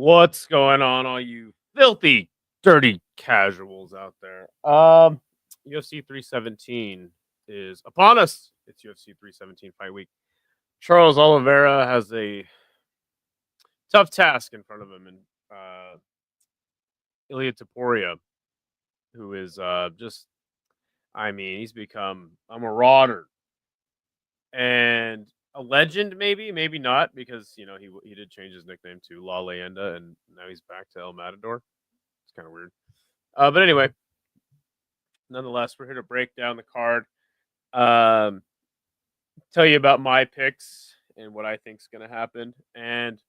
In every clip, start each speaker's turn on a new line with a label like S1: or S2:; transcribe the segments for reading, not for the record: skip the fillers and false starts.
S1: What's going on, all you filthy, dirty casuals out there? UFC 317 is upon us. It's UFC 317 fight week. Charles Oliveira has a tough task in front of him, and Ilia Topuria, who is he's become a marauder and a legend, maybe not, because he did change his nickname to La Leyenda, and now he's back to El Matador. It's kind of weird. But anyway, nonetheless, we're here to break down the card, um, tell you about my picks and what I think is going to happen, and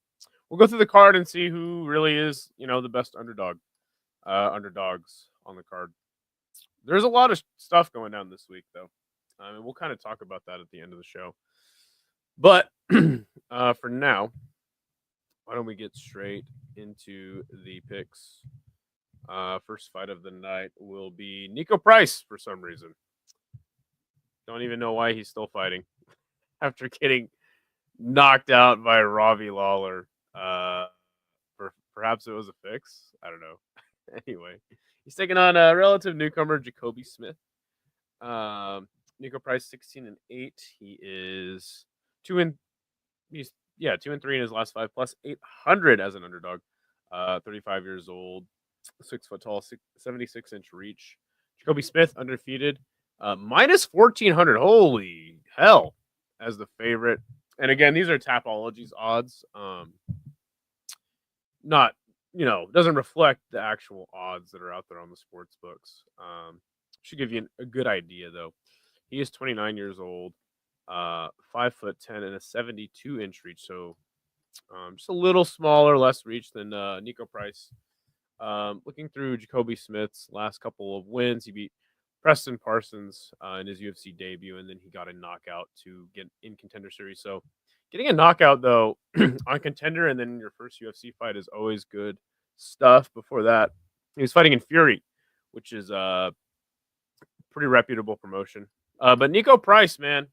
S1: we'll go through the card and see who really is, the best underdogs on the card. There's a lot of stuff going down this week, though, and we'll kind of talk about that at the end of the show. But for now, why don't we get straight into the picks? First fight of the night will be Nico Price for some reason. Don't even know why he's still fighting after getting knocked out by Robbie Lawler. Perhaps it was a fix. I don't know. Anyway, he's taking on a relative newcomer, Jacoby Smith. Nico Price 16-8. He is 2-3 in his last 5, plus 800 as an underdog. 35 years old, 6 foot tall, 76-inch reach. Jacoby Smith undefeated, minus 1400. Holy hell, as the favorite. And again, these are Tapology's odds. Doesn't reflect the actual odds that are out there on the sports books. Should give you a good idea though. He is 29 years old, 5'10" and a 72-inch reach. So just a little smaller, less reach than Nico Price. Looking through Jacoby Smith's last couple of wins, he beat Preston Parsons in his UFC debut, and then he got a knockout to get in Contender Series. So getting a knockout, though, on Contender and then your first UFC fight is always good stuff. Before that, he was fighting in Fury, which is a pretty reputable promotion. But Nico Price, man,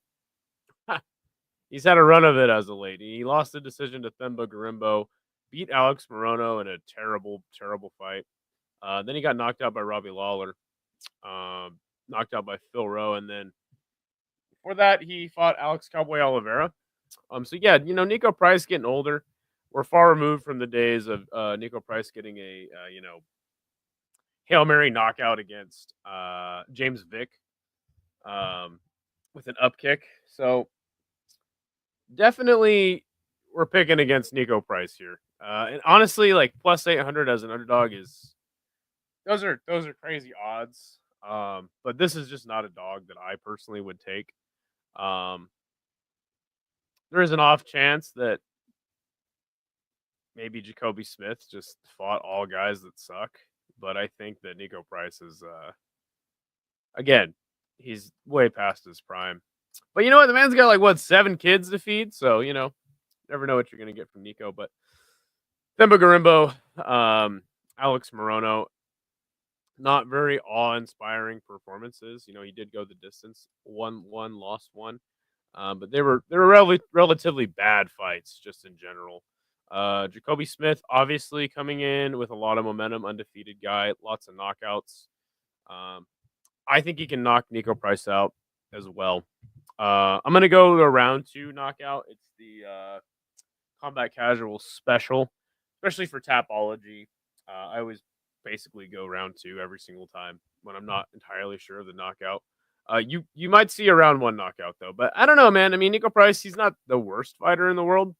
S1: he's had a run of it as of late. He lost the decision to Themba Gorimbo, beat Alex Morono in a terrible, terrible fight. Then he got knocked out by Robbie Lawler, knocked out by Phil Rowe, and then before that, he fought Alex Cowboy Oliveira. Nico Price getting older. We're far removed from the days of Nico Price getting a Hail Mary knockout against James Vick with an up kick. So definitely we're picking against Nico Price here. And honestly, like plus 800 as an underdog those are crazy odds. But this is just not a dog that I personally would take. There is an off chance that maybe Jacoby Smith just fought all guys that suck. But I think that Nico Price is, again, he's way past his prime. But you know what? The man's got 7 kids to feed. So, never know what you're going to get from Nico. But Themba Gorimbo, Alex Morono, not very awe-inspiring performances. He did go the distance, won one, lost one. But they were relatively bad fights just in general. Jacoby Smith, obviously coming in with a lot of momentum, undefeated guy, lots of knockouts. I think he can knock Nico Price out as well. I'm going to go the round 2 knockout. It's the Combat Casual special, especially for Tapology. I always basically go round 2 every single time when I'm not entirely sure of the knockout. You might see a round 1 knockout, though. But I don't know, man. I mean, Nico Price, he's not the worst fighter in the world.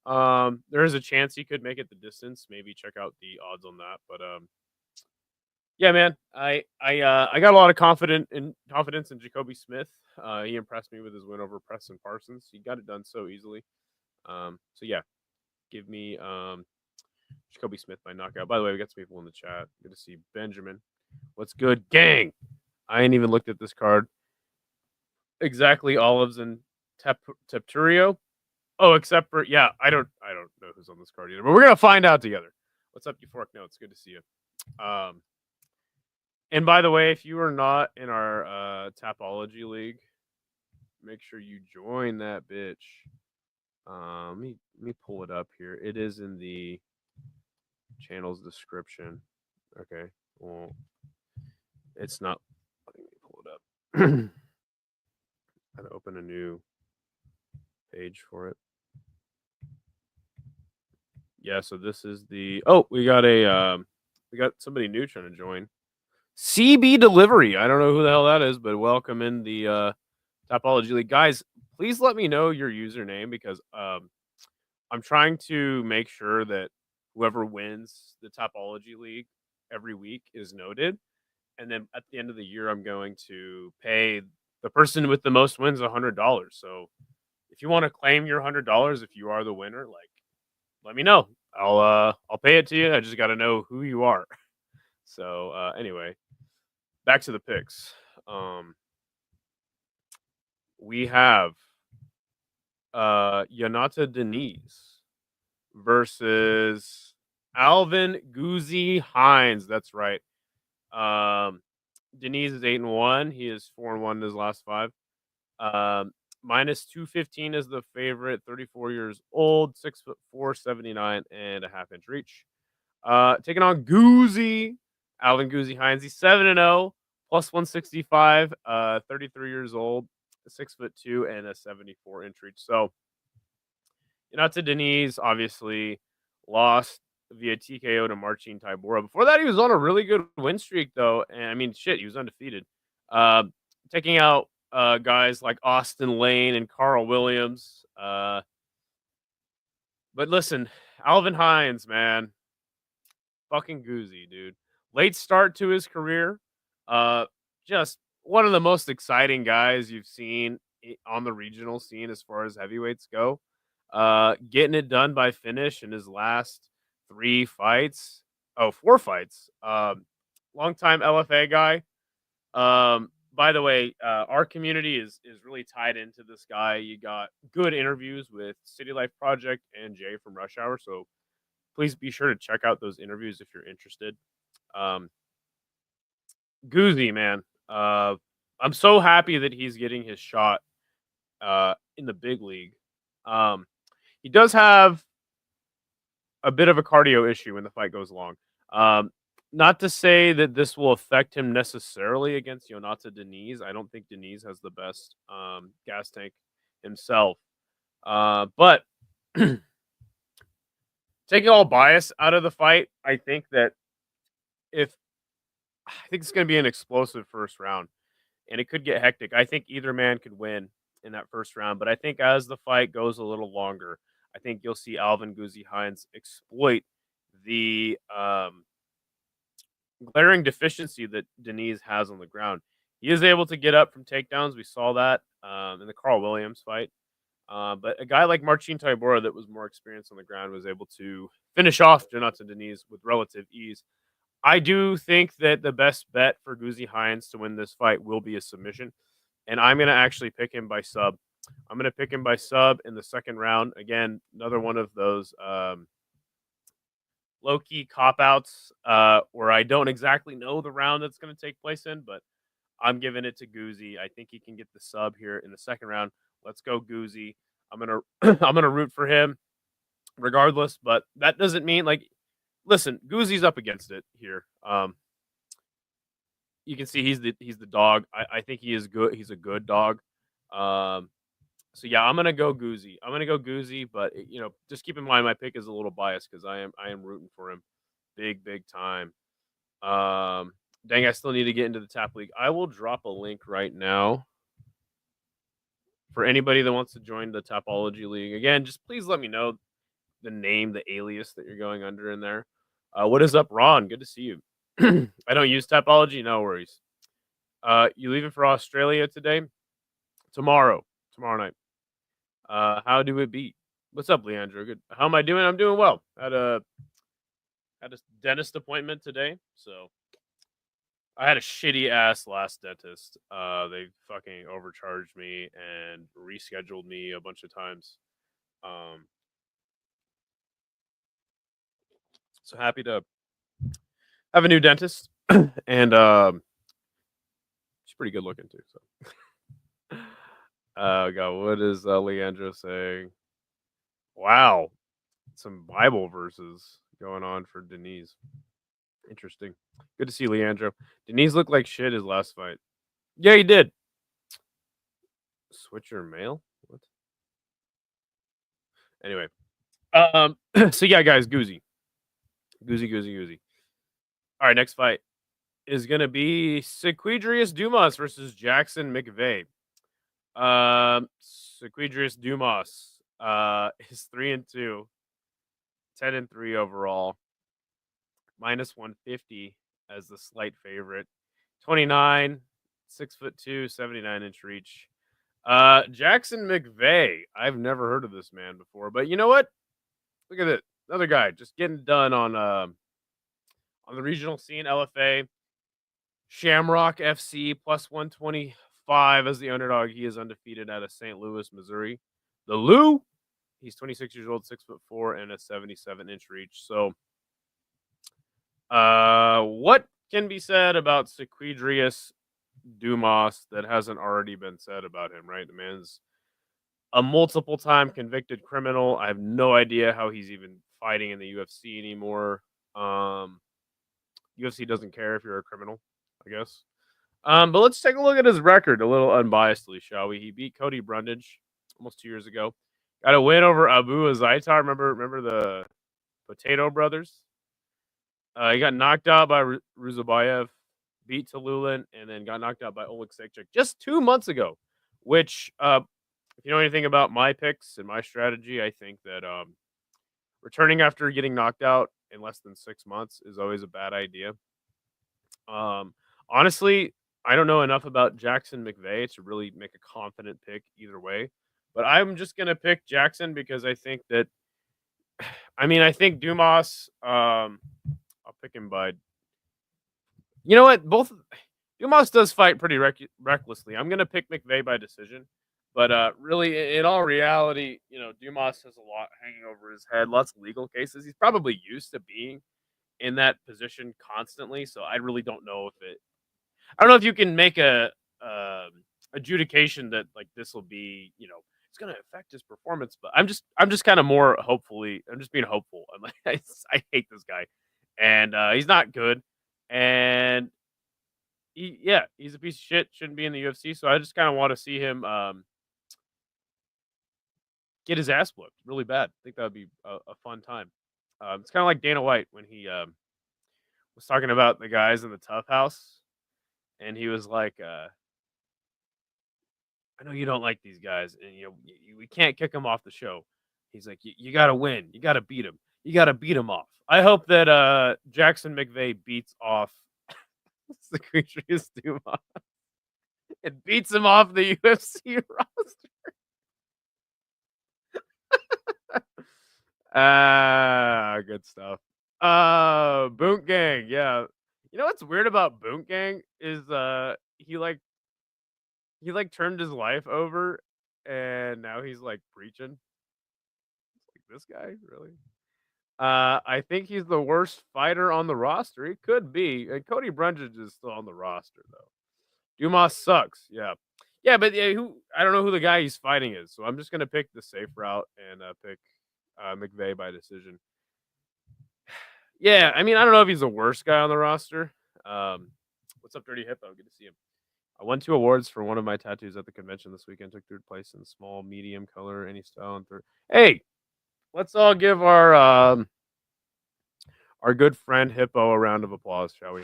S1: There is a chance he could make it the distance. Maybe check out the odds on that. But yeah, man, I got a lot of confidence in Jacoby Smith. He impressed me with his win over Preston Parsons. He got it done so easily. So yeah, give me Jacoby Smith by knockout. By the way, we got some people in the chat. Good to see Benjamin. What's good, gang? I ain't even looked at this card. Exactly, Olives and Topuria. Oh, except for I don't know who's on this card either. But we're gonna find out together. What's up, Euphoric Notes? Good to see you. And by the way, if you are not in our Tapology League, make sure you join that bitch. Let me pull it up here. It is in the Channel's description. Okay. Well, it's not. Let me pull it up. I had to open a new page for it. Yeah, so this is the. Oh, we got somebody new trying to join. CB Delivery. I don't know who the hell that is, but welcome in the Topology League, guys. Please let me know your username because I'm trying to make sure that whoever wins the Topology League every week is noted, and then at the end of the year, I'm going to pay the person with the most wins $100. So if you want to claim your $100, if you are the winner, like let me know. I'll pay it to you. I just got to know who you are. So anyway, back to the picks. We have Yanata Denise versus Alvin Guzzi Hines. That's right. Denise is 8-1. He is 4-1 in his last 5. Minus 215 is the favorite. 34 years old, 6'4", 79 and a half inch reach. Taking on Guzzi, Alvin Guzzi Hines. He's 7-0, plus 165. 33 years old, 6'2" and a 74 inch reach. So, Yanata Denise obviously lost via TKO to Marcin Tybura. Before that, he was on a really good win streak, though. And I mean, shit, he was undefeated. Taking out guys like Austin Lane and Carl Williams. But listen, Alvin Hines, man. Fucking Guzzi, dude. Late start to his career. Just one of the most exciting guys you've seen on the regional scene as far as heavyweights go. Getting it done by finish in his last 4 fights. Longtime LFA guy. By the way, our community is really tied into this guy. You got good interviews with City Life Project and Jay from Rush Hour. So please be sure to check out those interviews if you're interested. Guzzi, man. I'm so happy that he's getting his shot in the big league. He does have a bit of a cardio issue when the fight goes long. Not to say that this will affect him necessarily against Yanata Denise. I don't think Denise has the best gas tank himself. But taking all bias out of the fight, I think it's going to be an explosive first round, and it could get hectic. I think either man could win in that first round, but I think as the fight goes a little longer, I think you'll see Alvin Guzzi Hines exploit the glaring deficiency that Denise has on the ground. He is able to get up from takedowns. We saw that in the Carl Williams fight. But a guy like Marcin Tybura that was more experienced on the ground was able to finish off Yanata Denise with relative ease. I do think that the best bet for Guzzi Hines to win this fight will be a submission. And I'm going to actually pick him by sub. I'm going to pick him by sub in the second round. Again, another one of those low-key cop-outs where I don't exactly know the round that's going to take place in, but I'm giving it to Guzzi. I think he can get the sub here in the second round. Let's go, Guzzi. I'm gonna root for him regardless, but that doesn't mean listen, Guzzi's up against it here. You can see he's the dog. I think he is good. He's a good dog. So yeah, I'm gonna go Guzzi. But just keep in mind my pick is a little biased because I am rooting for him, big time. Dang, I still need to get into the Tap League. I will drop a link right now for anybody that wants to join the Topology League. Again, just please let me know the name, the alias that you're going under in there. What is up, Ron? Good to see you. I don't use Topology. No worries. You leaving for Australia today? Tomorrow night. How do it be? What's up, Leandro? Good. How am I doing? I'm doing well. Had a dentist appointment today, so I had a shitty ass last dentist. They fucking overcharged me and rescheduled me a bunch of times. So happy to have a new dentist, and she's pretty good looking too. So, God, what is Leandro saying? Wow, some Bible verses. going on for Denise. Interesting. Good to see Leandro. Denise looked like shit his last fight. Yeah, he did. Switcher mail? What? Anyway. So yeah, guys, Goozy. Goozy. All right, next fight is gonna be Sequidrius Dumas versus Jackson McVeigh. Sequidrius Dumas is 3-2, 10-3 overall, minus 150 as the slight favorite. 29, 6'2", 79-inch reach. Jackson McVeigh. I've never heard of this man before, but you know what? Look at it. Another guy just getting done on the regional scene. LFA, Shamrock FC plus 125 as the underdog. He is undefeated out of St. Louis, Missouri. The Lou. He's 26 years old, 6'4", and a 77-inch reach. So, what can be said about Sequidrius Dumas that hasn't already been said about him? Right, the man's a multiple-time convicted criminal. I have no idea how he's even fighting in the UFC anymore. UFC doesn't care if you're a criminal, I guess. But let's take a look at his record a little unbiasedly, shall we? He beat Cody Brundage almost 2 years ago. Got a win over Abu Azaitar. Remember the Potato Brothers? He got knocked out by Ruzabayev, beat Talulin, and then got knocked out by Oleg Sekchik just 2 months ago. Which, if you know anything about my picks and my strategy, I think that returning after getting knocked out in less than 6 months is always a bad idea. Honestly, I don't know enough about Jackson McVeigh to really make a confident pick either way. But I'm just going to pick Jackson because I think that, I think Dumas, I'll pick him by, you know what? Dumas does fight pretty recklessly. I'm going to pick McVeigh by decision. But really, in all reality, Dumas has a lot hanging over his head, lots of legal cases. He's probably used to being in that position constantly. So I really don't know I don't know if you can make a adjudication that like this will be, it's going to affect his performance. But I'm just kind of more hopefully. I'm just being hopeful. I'm like, I hate this guy, and he's not good, and he's a piece of shit. Shouldn't be in the UFC. So I just kind of want to see him get his ass whooped really bad. I think that would be a fun time. It's kind of like Dana White when he was talking about the guys in the Tough House, and he was like, "I know you don't like these guys, and we can't kick them off the show." He's like, "You got to win. You got to beat them. You got to beat them off." I hope that Jackson McVeigh beats off the Sequidrius Dumas. It beats him off the UFC roster. Good stuff. Boot Gang, yeah. You know what's weird about Boot Gang is he turned his life over and now he's like preaching. Like this guy, really? I think he's the worst fighter on the roster. He could be. And Cody Brundage is still on the roster though. Dumas sucks. Yeah. Yeah, but I don't know who the guy he's fighting is. So I'm just gonna pick the safe route and pick McVeigh by decision. Yeah, I don't know if he's the worst guy on the roster. What's up, Dirty Hippo? Good to see him. I won 2 awards for one of my tattoos at the convention this weekend. Took 3rd place in small, medium, color, any style, and 3rd. Hey, let's all give our good friend Hippo a round of applause, shall we?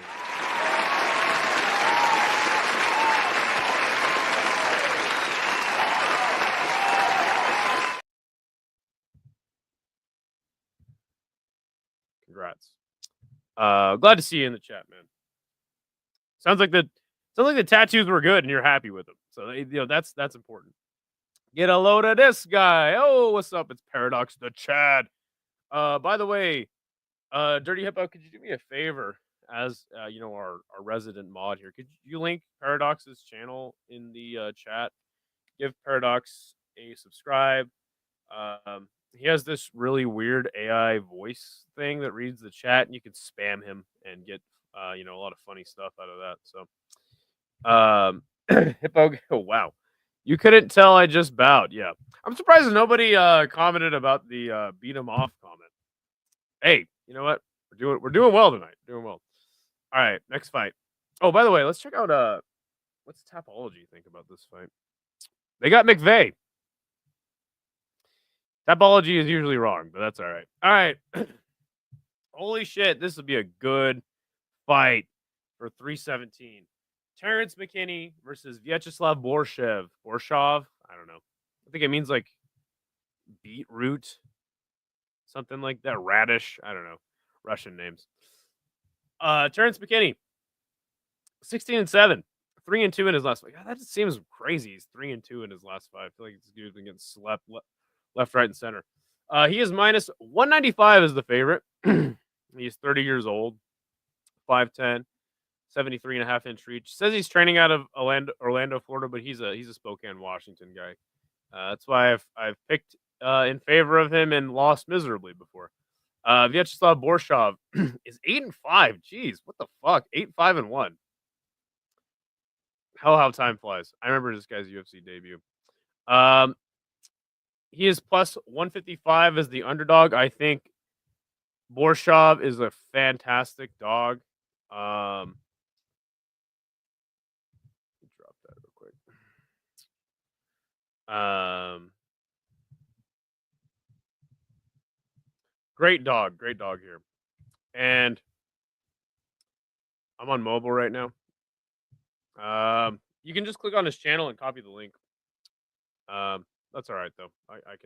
S1: Congrats. Glad to see you in the chat, man. Sounds like the tattoos were good and you're happy with them. So that's important. Get a load of this guy. Oh, what's up? It's Paradox the Chad. By the way, Dirty Hippo, could you do me a favor as our resident mod here? Could you link Paradox's channel in the chat? Give Paradox a subscribe. He has this really weird AI voice thing that reads the chat, and you can spam him and get a lot of funny stuff out of that. So, Hippo, oh, wow, you couldn't tell I just bowed. Yeah, I'm surprised nobody commented about the beat him off comment. Hey, You know what? We're doing well tonight. Doing well. All right, next fight. Oh, by the way, let's check out what's Tapology think about this fight? They got McVeigh. Tapology is usually wrong, but that's all right. All right. Holy shit, this would be a good fight for 317. Terrence McKinney versus Vyacheslav Borshev. Borshov? I don't know. I think it means like beetroot, something like that. Radish. I don't know. Russian names. Terrence McKinney, 16-7, 3-2 in his last fight. God, that just seems crazy. He's 3-2 in his last fight. I feel like this dude's been getting slept left, right, and center. He is minus 195 as the favorite. He's 30 years old, 5'10", 73.5-inch reach. Says he's training out of Orlando, Florida, but he's a Spokane, Washington guy. That's why I've picked in favor of him and lost miserably before. Vyacheslav Borshov is 8-5. Jeez, what the fuck? 8-5-1. How time flies. I remember this guy's UFC debut. He is plus 155 as the underdog. I think Borshov is a fantastic dog. Drop that real quick. Great dog here. And I'm on mobile right now. You can just click on his channel and copy the link. That's all right though. I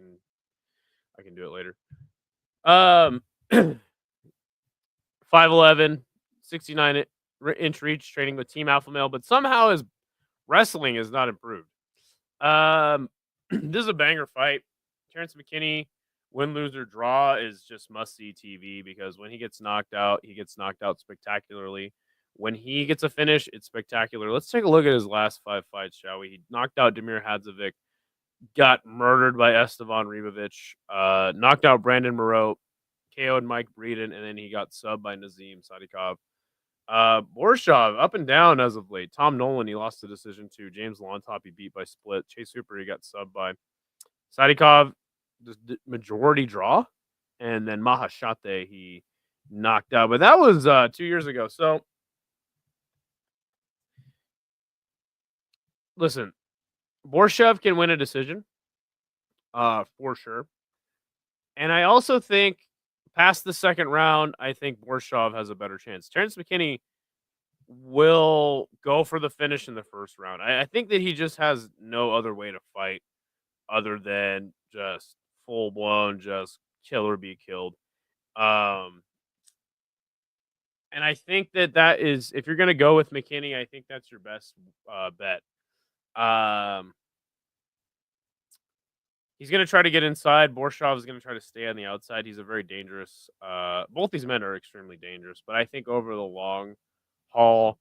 S1: can do it later. 5'11", 69-inch reach, training with Team Alpha Male, but somehow his wrestling is not improved. This is a banger fight. Terrence McKinney, win, lose, or draw is just must-see TV because when he gets knocked out spectacularly. When he gets a finish, it's spectacular. Let's take a look at his last 5 fights, shall we? He knocked out Damir Hadzovic, got murdered by Estevan Ribovic, knocked out Brandon Moreau, KO'd Mike Breeden, and then he got subbed by Nazim Sadikov. Borshov, up and down as of late. Tom Nolan, he lost the decision to. James Lontop, he beat by split. Chase Hooper, he got subbed by. Sadikov, majority draw. And then Mahashate, he knocked out. But that was 2 years ago. So, listen, Borshev can win a decision, for sure. And I also think past the second round, I think Borshov has a better chance. Terrence McKinney will go for the finish in the first round. I think that he just has no other way to fight other than just full blown, just kill or be killed. And I think that is, if you're going to go with McKinney, I think that's your best bet. He's going to try to get inside. Borshov is going to try to stay on the outside. He's a very dangerous. Both these men are extremely dangerous, but I think over the long haul,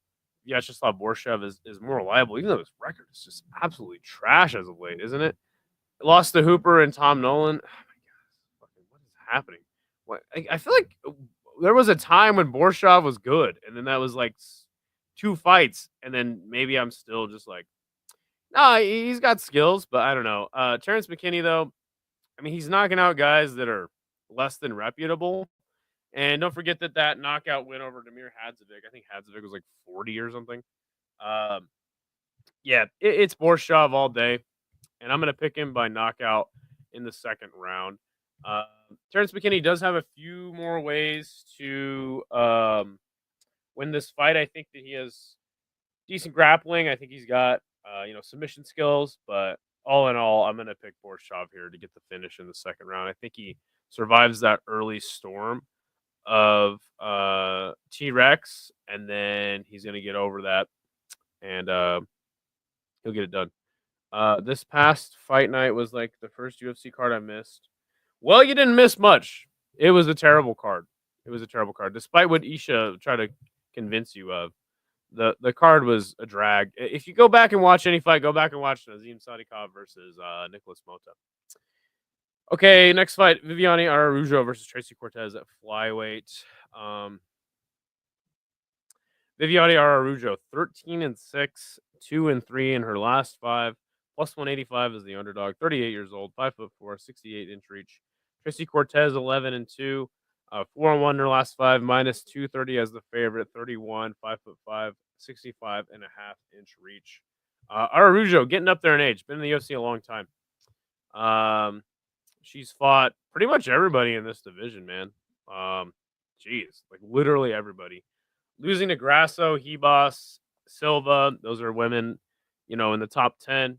S1: Vyacheslav Borshev is more reliable, even though his record is just absolutely trash as of late, isn't it? Lost to Hooper and Tom Nolan. Oh my God, what is happening? What I feel like there was a time when Borshov was good, and then that was like 2 fights, and then maybe I'm still just like, no, he's got skills, but I don't know. Terrence McKinney, though, I mean, he's knocking out guys that are less than reputable. And don't forget that knockout win over Damir Hadzovic. I think Hadzovic was like 40 or something. Yeah, it's Borshov all day. And I'm going to pick him by knockout in the second round. Terrence McKinney does have a few more ways to win this fight. I think that he has decent grappling. I think he's got submission skills, but all in all, I'm going to pick Borshov here to get the finish in the second round. I think he survives that early storm of T-Rex, and then he's going to get over that, and he'll get it done. This past fight night was like the first UFC card I missed. Well, you didn't miss much. It was a terrible card. Despite what Isha tried to convince you of. The card was a drag. If you go back and watch any fight, go back and watch Nazim Sadikov versus Nicholas Mota. Okay, next fight, Viviane Araújo versus Tracy Cortez at flyweight. Viviane Araújo, 13-6, 2-3 in her last 5, plus 185 is the underdog. 38 years old, 5'4", 68-inch reach. Tracy Cortez, 11-2, 4-1 in her last 5, minus 230 as the favorite, 31, 5'5", 65.5-inch reach. Araujo getting up there in age, been in the UFC a long time. She's fought pretty much everybody in this division, man. Jeez, like literally everybody. Losing to Grasso, Hebos, Silva, those are women, in the top 10.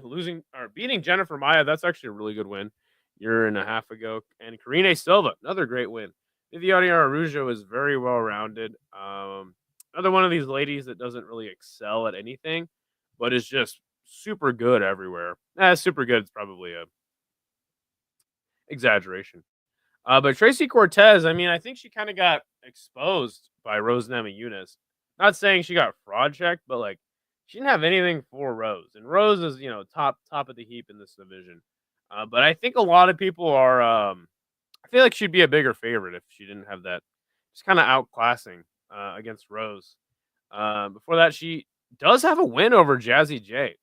S1: Losing or beating Jennifer Maya, that's actually a really good win. Year and a half ago. And Karine Silva, another great win. Viviane Araújo is very well rounded. Another one of these ladies that doesn't really excel at anything, but is just super good everywhere. Super good is probably a exaggeration. But Tracy Cortez, I mean, I think she kind of got exposed by Rose Namajunas. Not saying she got fraud checked, but like she didn't have anything for Rose, and Rose is top of the heap in this division. But I think a lot of people are. I feel like she'd be a bigger favorite if she didn't have that. Just kind of outclassing against Rose. Before that, she does have a win over Jazzy J.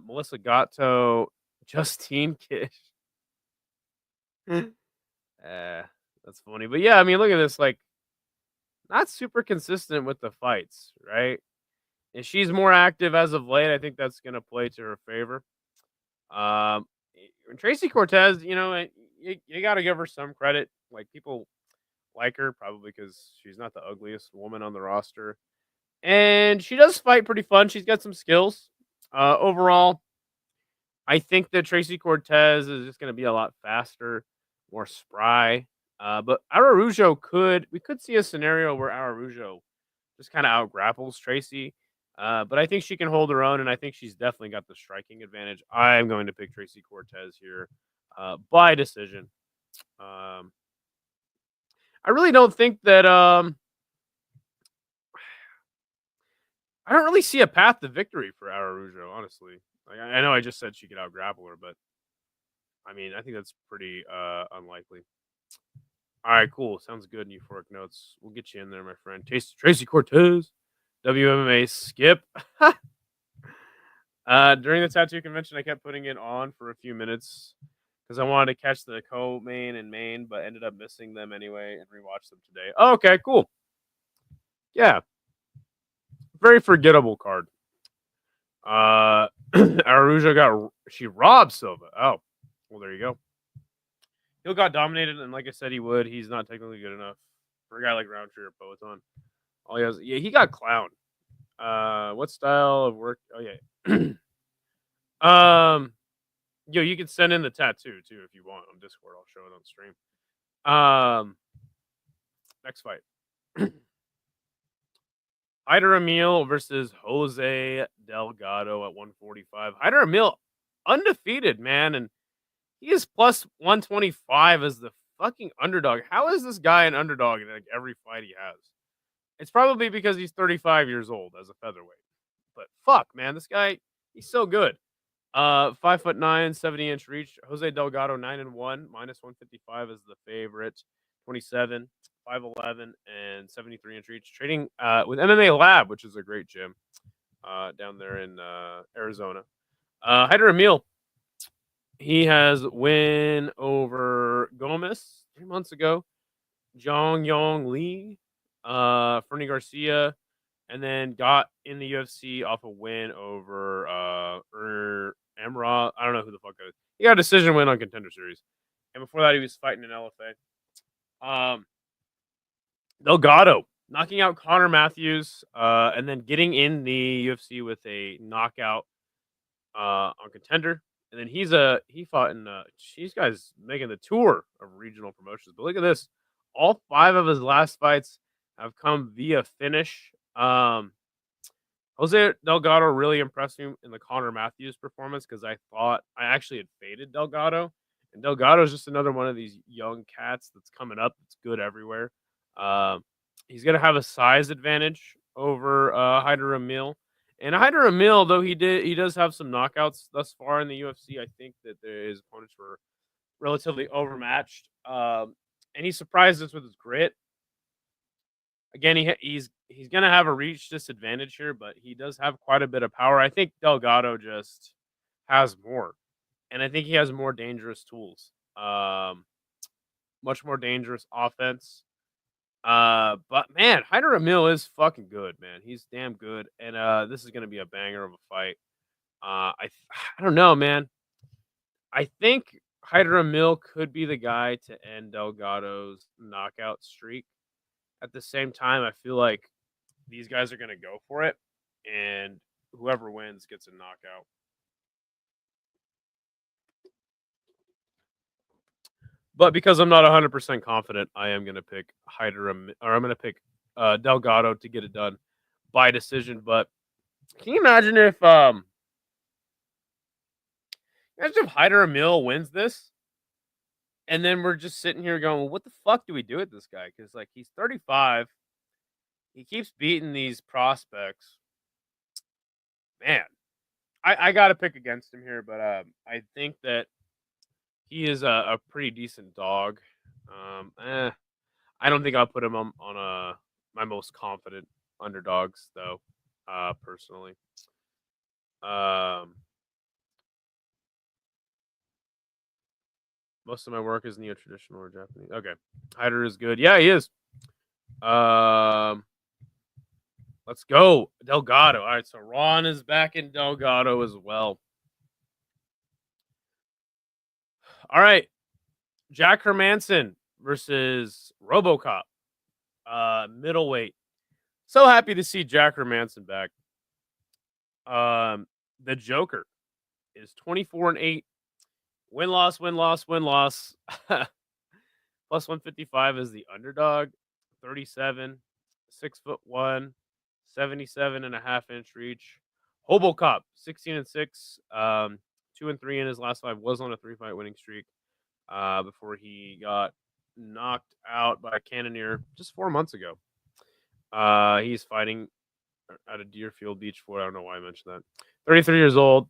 S1: Melissa Gatto, Justine Kish. That's funny. But yeah, I mean, look at this. Like, not super consistent with the fights, right? And she's more active as of late. I think that's going to play to her favor. Tracy Cortez, you got to give her some credit. Like, people like her probably because she's not the ugliest woman on the roster. And she does fight pretty fun. She's got some skills. Overall, I think that Tracy Cortez is just going to be a lot faster, more spry. But Araujo we could see a scenario where Araujo just kind of out grapples Tracy. But I think she can hold her own, and I think she's definitely got the striking advantage. I am going to pick Tracy Cortez here by decision. I really don't think that. I don't really see a path to victory for Araujo, honestly. Like, I know I just said she could out grapple her, but I mean, I think that's pretty unlikely. All right, cool. Sounds good. Euphoric notes. We'll get you in there, my friend. Tracy Cortez, WMMA skip. During the tattoo convention, I kept putting it on for a few minutes because I wanted to catch the co-main and main, but ended up missing them anyway and rewatched them today. Oh, okay, cool. Yeah. Very forgettable card. Araujo she robbed Silva. Oh, well, there you go. He got dominated, and like I said, he would. He's not technically good enough for a guy like Roundtree or Poeton. All he has, yeah, he got clowned. What style of work? Oh yeah. You can send in the tattoo too if you want on Discord. I'll show it on stream. Next fight. Hyder Emil versus Jose Delgado at 145. Hyder Emil undefeated, man, and he is plus 125 as the fucking underdog. How is this guy an underdog in like every fight he has? It's probably because he's 35 years old as a featherweight. But fuck, man, this guy, he's so good. 5'9", 70-inch reach. Jose Delgado 9-1, minus 155 is the favorite. 27, 5'11", and 73-inch reach. Trading with MMA Lab, which is a great gym down there in Arizona. Hyder Emil, he has win over Gomez 3 months ago. Zhang Yong Lee, Fernie Garcia, and then got in the UFC off a win over Emra. I don't know who the fuck that is. He got a decision win on Contender Series. And before that, he was fighting in LFA. Delgado knocking out Connor Matthews, and then getting in the UFC with a knockout on Contender. And then he fought in these guys making the tour of regional promotions. But look at this. All 5 of his last fights have come via finish. Jose Delgado really impressed me in the Connor Matthews performance because I actually had faded Delgado. And Delgado is just another one of these young cats that's coming up. It's good everywhere. He's going to have a size advantage over Hyder Emil. And Hyder Emil, though he does have some knockouts thus far in the UFC, I think that his opponents were relatively overmatched. And he surprised us with his grit. Again, he's going to have a reach disadvantage here, but he does have quite a bit of power. I think Delgado just has more. And I think he has more dangerous tools. much more dangerous offense. But man, Hyder Emil is fucking good, man. He's damn good, and this is gonna be a banger of a fight. I don't know, man. I think Hyder Emil could be the guy to end Delgado's knockout streak. At the same time, I feel like these guys are gonna go for it, and whoever wins gets a knockout. But because I'm not 100% confident, I am going to pick I'm going to pick Delgado to get it done by decision. But can you imagine if Hyder Emil wins this, and then we're just sitting here going, well, "What the fuck do we do with this guy?" Because like he's 35, he keeps beating these prospects. Man, I got to pick against him here, but I think that he is a pretty decent dog. I don't think I'll put him on my most confident underdogs though, personally. Most of my work is neo-traditional or Japanese. Okay. Hyder is good. Yeah, he is. Let's go. Delgado. All right, so Ron is back in Delgado as well. All right. Jack Hermanson versus RoboCop. Middleweight. So happy to see Jack Hermanson back. The Joker is 24-8. Win-loss, win-loss, win-loss. Plus 155 is the underdog. 37, 6'1", 77.5-inch reach. Hobocop, 16-6, 2-3 in his last 5. Was on a 3-fight winning streak before he got knocked out by Cannoneer just 4 months ago. He's fighting at a Deerfield Beach Fort. I don't know why I mentioned that. 33 years old,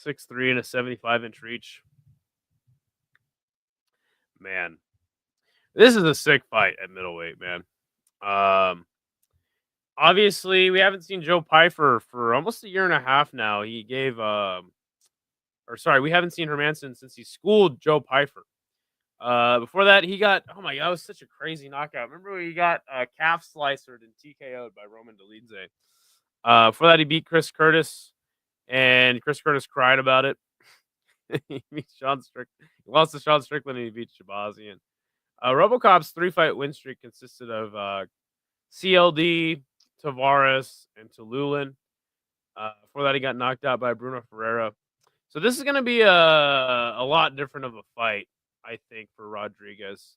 S1: 6'3" and a 75-inch reach. Man, this is a sick fight at middleweight, man. Obviously, we haven't seen Joe Pyfer for almost a year and a half now. He gave, we haven't seen Hermanson since he schooled Joe Pyfer. Before that, he got, oh my God, it was such a crazy knockout. Remember when he got calf slicered and TKO'd by Roman Dolidze? Before that, he beat Chris Curtis, and Chris Curtis cried about it. He beat Sean Strickland. He lost to Sean Strickland, and he beat Shabazian. RoboCop's 3-fight win streak consisted of CLD, Tavares, and Tululin. Before that, he got knocked out by Bruno Ferreira. So this is going to be a lot different of a fight, I think, for Rodriguez.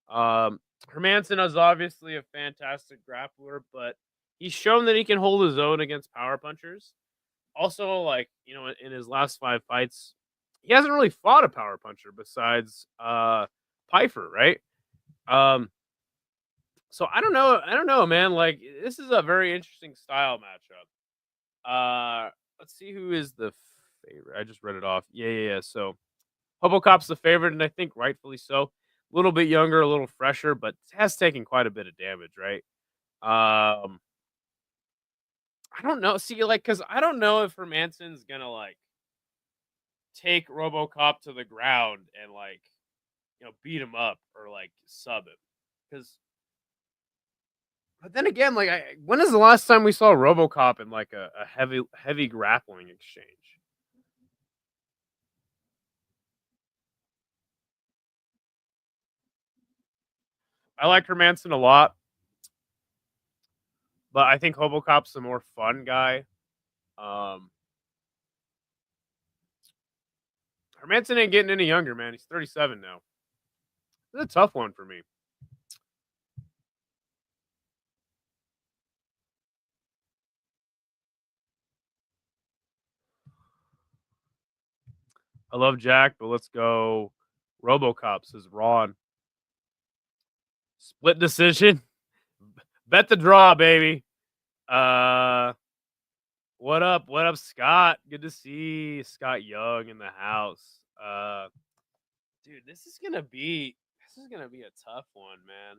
S1: Hermanson is obviously a fantastic grappler, but he's shown that he can hold his own against power punchers. Also, like, you know, in his last 5 fights, he hasn't really fought a power puncher besides Pyfer, right? So I don't know, man. Like, this is a very interesting style matchup. Let's see who is the favorite. I just read it off. Yeah. So Hobocop's the favorite, and I think rightfully so. A little bit younger, a little fresher, but has taken quite a bit of damage, right? I don't know. See, like, because I don't know if Hermanson's gonna like take RoboCop to the ground and like, you know, beat him up or like sub him. Because, but then again, like, when is the last time we saw RoboCop in like a heavy grappling exchange? I like Hermanson a lot, but I think Hobocop's the more fun guy. Hermanson ain't getting any younger, man. He's 37 now. It's a tough one for me. I love Jack, but let's go RoboCop, says Ron. Split decision. Bet the draw, baby. What up? What up, Scott? Good to see Scott Young in the house. Dude, this is gonna be a tough one, man.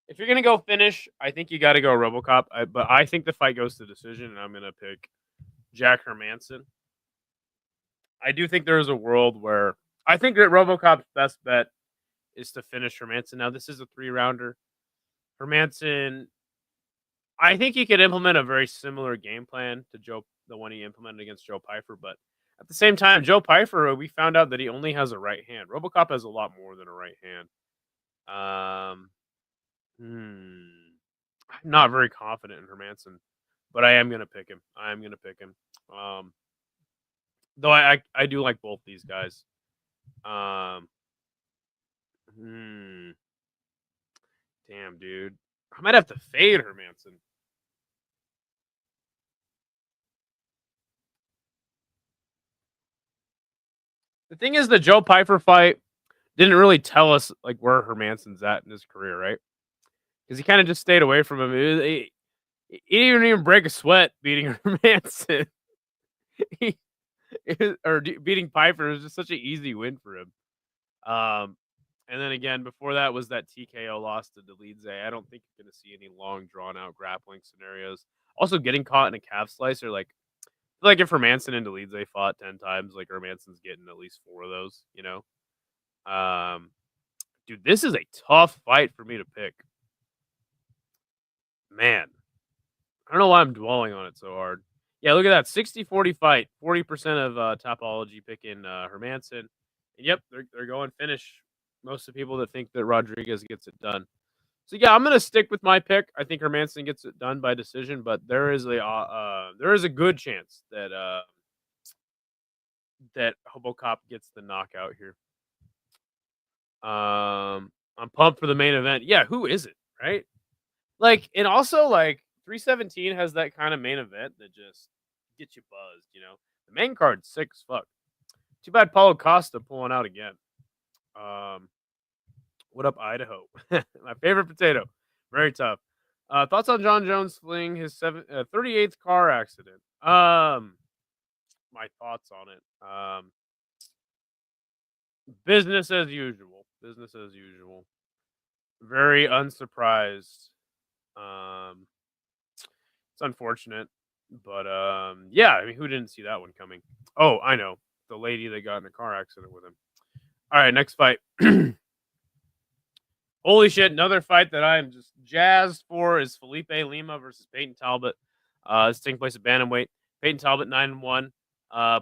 S1: If you're gonna go finish, I think you got to go RoboCop. But I think the fight goes to decision, and I'm gonna pick Jack Hermanson. I do think there is a world where I think that RoboCop's best bet is to finish Hermanson. Now, this is a 3-rounder. Hermanson, I think he could implement a very similar game plan to the one he implemented against Joe Pyfer, but at the same time, Joe Pyfer, we found out that he only has a right hand. RoboCop has a lot more than a right hand. Um, I'm not very confident in Hermanson, but I am gonna pick him. I am gonna pick him. Though I do like both these guys. Um, hmm, damn, dude, I might have to fade Hermanson. The thing is, the Joe Pyfer fight didn't really tell us like where Hermanson's at in his career, right? Because he kind of just stayed away from him. He didn't even break a sweat beating Hermanson. Beating Pyfer was just such an easy win for him. And then again, before that was that TKO loss to Delidze. I don't think you're going to see any long, drawn out grappling scenarios. Also, getting caught in a calf slicer, like if Hermanson and Delidze fought 10 times, like Hermanson's getting at least 4 of those, you know? Dude, this is a tough fight for me to pick. Man, I don't know why I'm dwelling on it so hard. Yeah, look at that 60-40 fight. 40% of Topology picking Hermanson. And yep, they're going finish. Most of the people that think that Rodriguez gets it done. So yeah, I'm gonna stick with my pick. I think Hermanson gets it done by decision, but there is a good chance that that Hobocop gets the knockout here. I'm pumped for the main event. Yeah, who is it, right? Like, and also like 317 has that kind of main event that just gets you buzzed, you know. The main card's sick as fuck. Too bad Paulo Costa pulling out again. What up, Idaho? My favorite potato. Very tough. Thoughts on John Jones fleeing his 38th car accident? My thoughts on it. Business as usual. Business as usual. Very unsurprised. It's unfortunate, but yeah. I mean, who didn't see that one coming? Oh, I know, the lady that got in a car accident with him. All right, next fight. Holy shit, another fight that I'm just jazzed for is Felipe Lima versus Peyton Talbot. It's taking place at bantamweight. Peyton Talbot 9-1,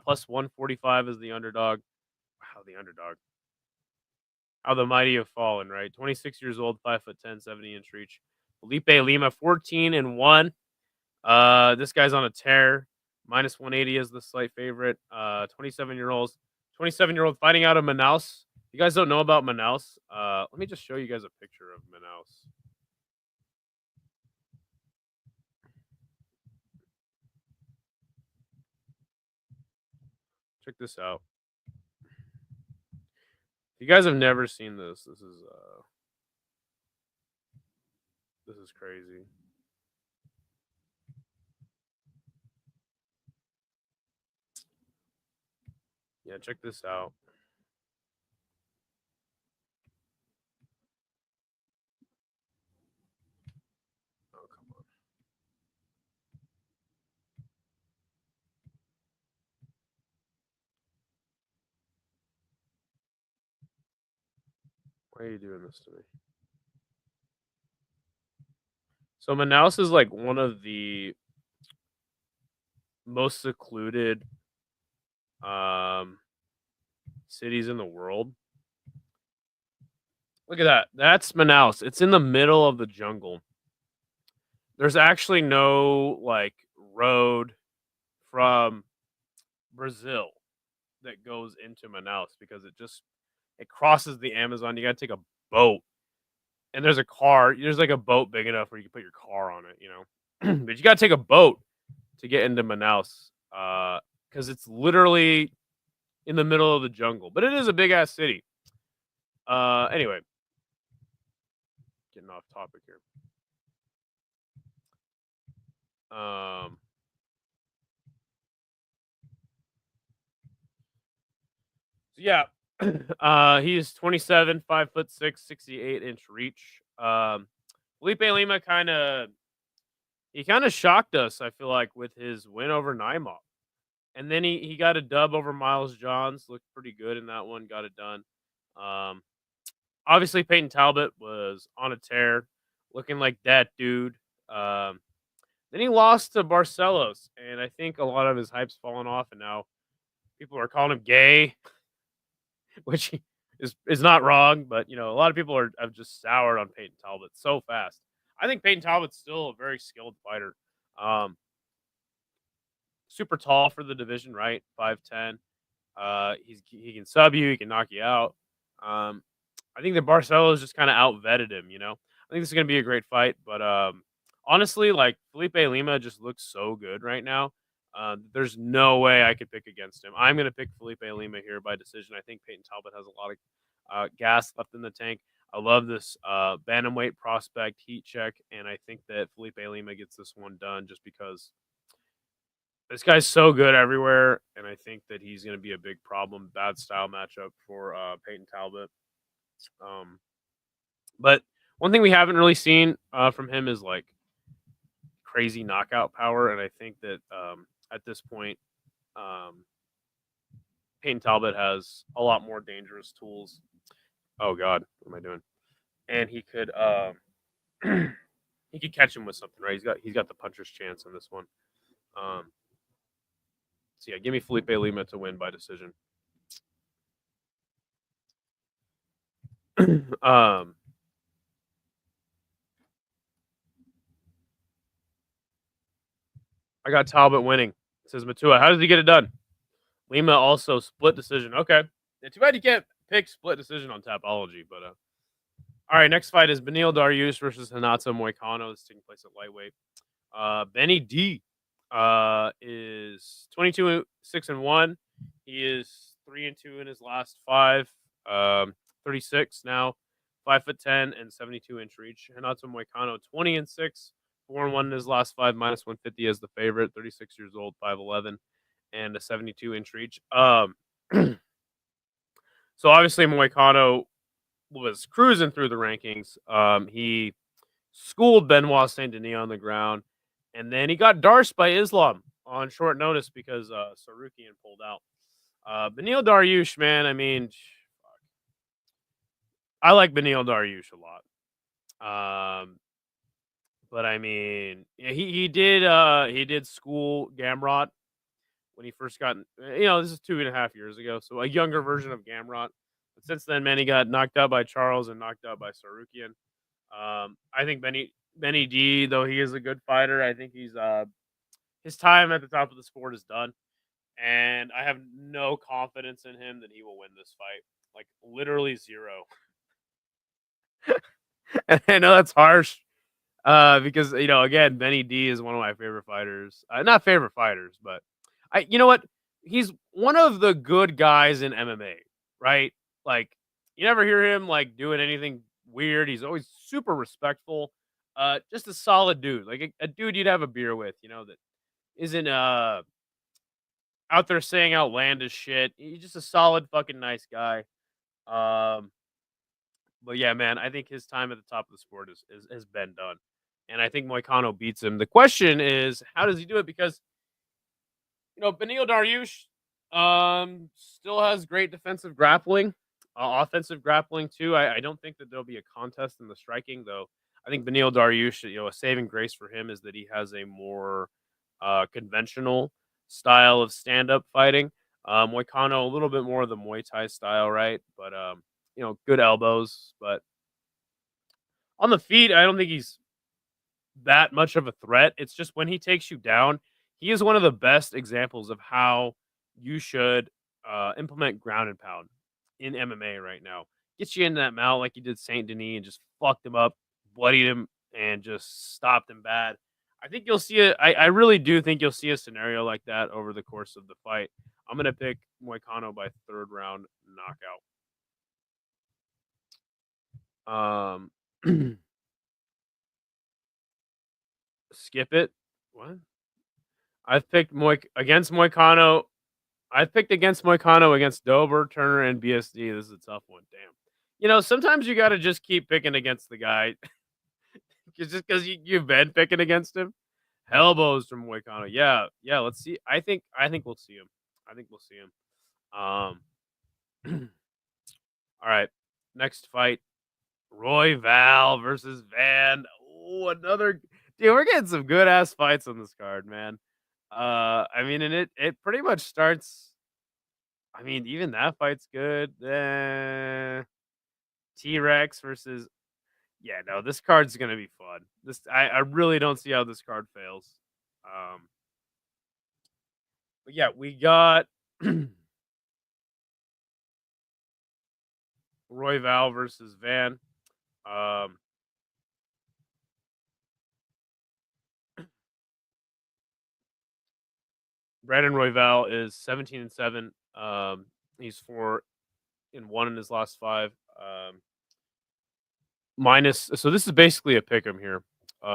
S1: plus 145 is the underdog. Wow, the underdog. How the mighty have fallen, right? 26 years old, 5'10", 70-inch reach. Felipe Lima 14-1. This guy's on a tear. Minus 180 is the slight favorite. 27-year-old fighting out of Manaus. You guys don't know about Manaus? Let me just show you guys a picture of Manaus. Check this out. If you guys have never seen this, this is crazy. Yeah, check this out. Oh, come on. Why are you doing this to me? So Manaus is like one of the most secluded cities in the world. Look at that. That's Manaus. It's in the middle of the jungle. There's actually no like road from Brazil that goes into Manaus because it crosses the Amazon. You got to take a boat. And there's like a boat big enough where you can put your car on it, you know. But you got to take a boat to get into Manaus cuz it's literally in the middle of the jungle. But it is a big ass city. Anyway, getting off topic here. So yeah, he's 27, 5'6", 68-inch reach. Felipe Lima kind of shocked us. I feel like with his win over Naimov. And then he got a dub over Miles Johns. Looked pretty good in that one. Got it done. Um, Obviously, Peyton Talbot was on a tear, looking like that dude. Um, then he lost to Barcelos, and I think a lot of his hype's fallen off, and now people are calling him gay, which is not wrong, but a lot of people have just soured on Peyton Talbot so fast. I think Peyton Talbot's still a very skilled fighter. Um, Super tall for the division, right? 5'10". He can sub you, he can knock you out. Um, I think that Barcelos just kind of outvetted him. I think this is gonna be a great fight, but honestly, like Felipe Lima just looks so good right now. There's no way I could pick against him. I'm gonna pick Felipe Lima here by decision. I think Peyton Talbot has a lot of gas left in the tank. I love this bantamweight prospect heat check, and I think that Felipe Lima gets this one done just because this guy's so good everywhere, and I think that he's going to be a big problem. Bad style matchup for Peyton Talbot. But one thing we haven't really seen from him is like crazy knockout power, and I think that at this point, Peyton Talbot has a lot more dangerous tools. Oh God, what am I doing? And he could he could catch him with something, right? He's got the puncher's chance in this one. So yeah, give me Felipe Lima to win by decision. I got Talbot winning. Says Matua. How does he get it done? Lima also split decision. Okay. Yeah, too bad you can't pick split decision on Tapology, but all right, next fight is Beneil Dariush versus Renato Moicano. This is taking place at lightweight. Benny D is 22-6-1. He is 3-2 in his last 5. 36 now, 5'10" and 72-inch reach. Renato Moicano 20-6, 4-1 in his last 5, minus 150 as the favorite. 36 years old, 5'11", and a 72-inch reach. So obviously Moicano was cruising through the rankings. He schooled Benoit Saint Denis on the ground, and then he got darsed by Islam on short notice because Sarukian pulled out. Beneil Dariush, man, I mean, I like Beneil Dariush a lot. But I mean, yeah, he did school Gamrot when he first got. This is 2.5 years ago, so a younger version of Gamrot. But since then, man, he got knocked out by Charles and knocked out by Sarukian. I think Benny D, though he is a good fighter, I think his time at the top of the sport is done, and I have no confidence in him that he will win this fight. Like literally zero. And I know that's harsh, because again, Benny D is one of my favorite fighters. Not favorite fighters, but you know what? He's one of the good guys in MMA, right? Like you never hear him like doing anything weird. He's always super respectful. Just a solid dude, like a dude you'd have a beer with, that isn't out there saying outlandish shit. He's just a solid fucking nice guy. But yeah, man, I think his time at the top of the sport has been done. And I think Moicano beats him. The question is, how does he do it? Because, Beneil Dariush still has great defensive grappling, offensive grappling too. I don't think that there'll be a contest in the striking, though. I think Beneil Dariush, a saving grace for him is that he has a more conventional style of stand-up fighting. Moicano, a little bit more of the Muay Thai style, right? But good elbows, but on the feet, I don't think he's that much of a threat. It's just when he takes you down, he is one of the best examples of how you should implement ground and pound in MMA right now. Get you into that mount like you did Saint Denis and just fucked him up, bloodied him, and just stopped him bad. I think you'll see it. I really do think you'll see a scenario like that over the course of the fight. I'm going to pick Moicano by 3rd round knockout. Skip it. What? I've picked against Moicano. I've picked against Moicano against Dober, Turner, and BSD. This is a tough one. Damn. Sometimes you got to just keep picking against the guy, just because you've been picking against him. elbows from Moicano. Yeah, yeah. Let's see. I think we'll see him. I think we'll see him. All right. Next fight: Roy Val versus Van. Oh, another dude. We're getting some good ass fights on this card, man. I mean, and it pretty much starts. I mean, even that fight's good. T Rex versus. Yeah, no, this card's gonna be fun. I really don't see how this card fails. Um, but yeah, we got Roy Val versus Van. Um, Brandon Royval is 17-7. He's 4-1 in his last five. Minus, so this is basically a pick 'em here.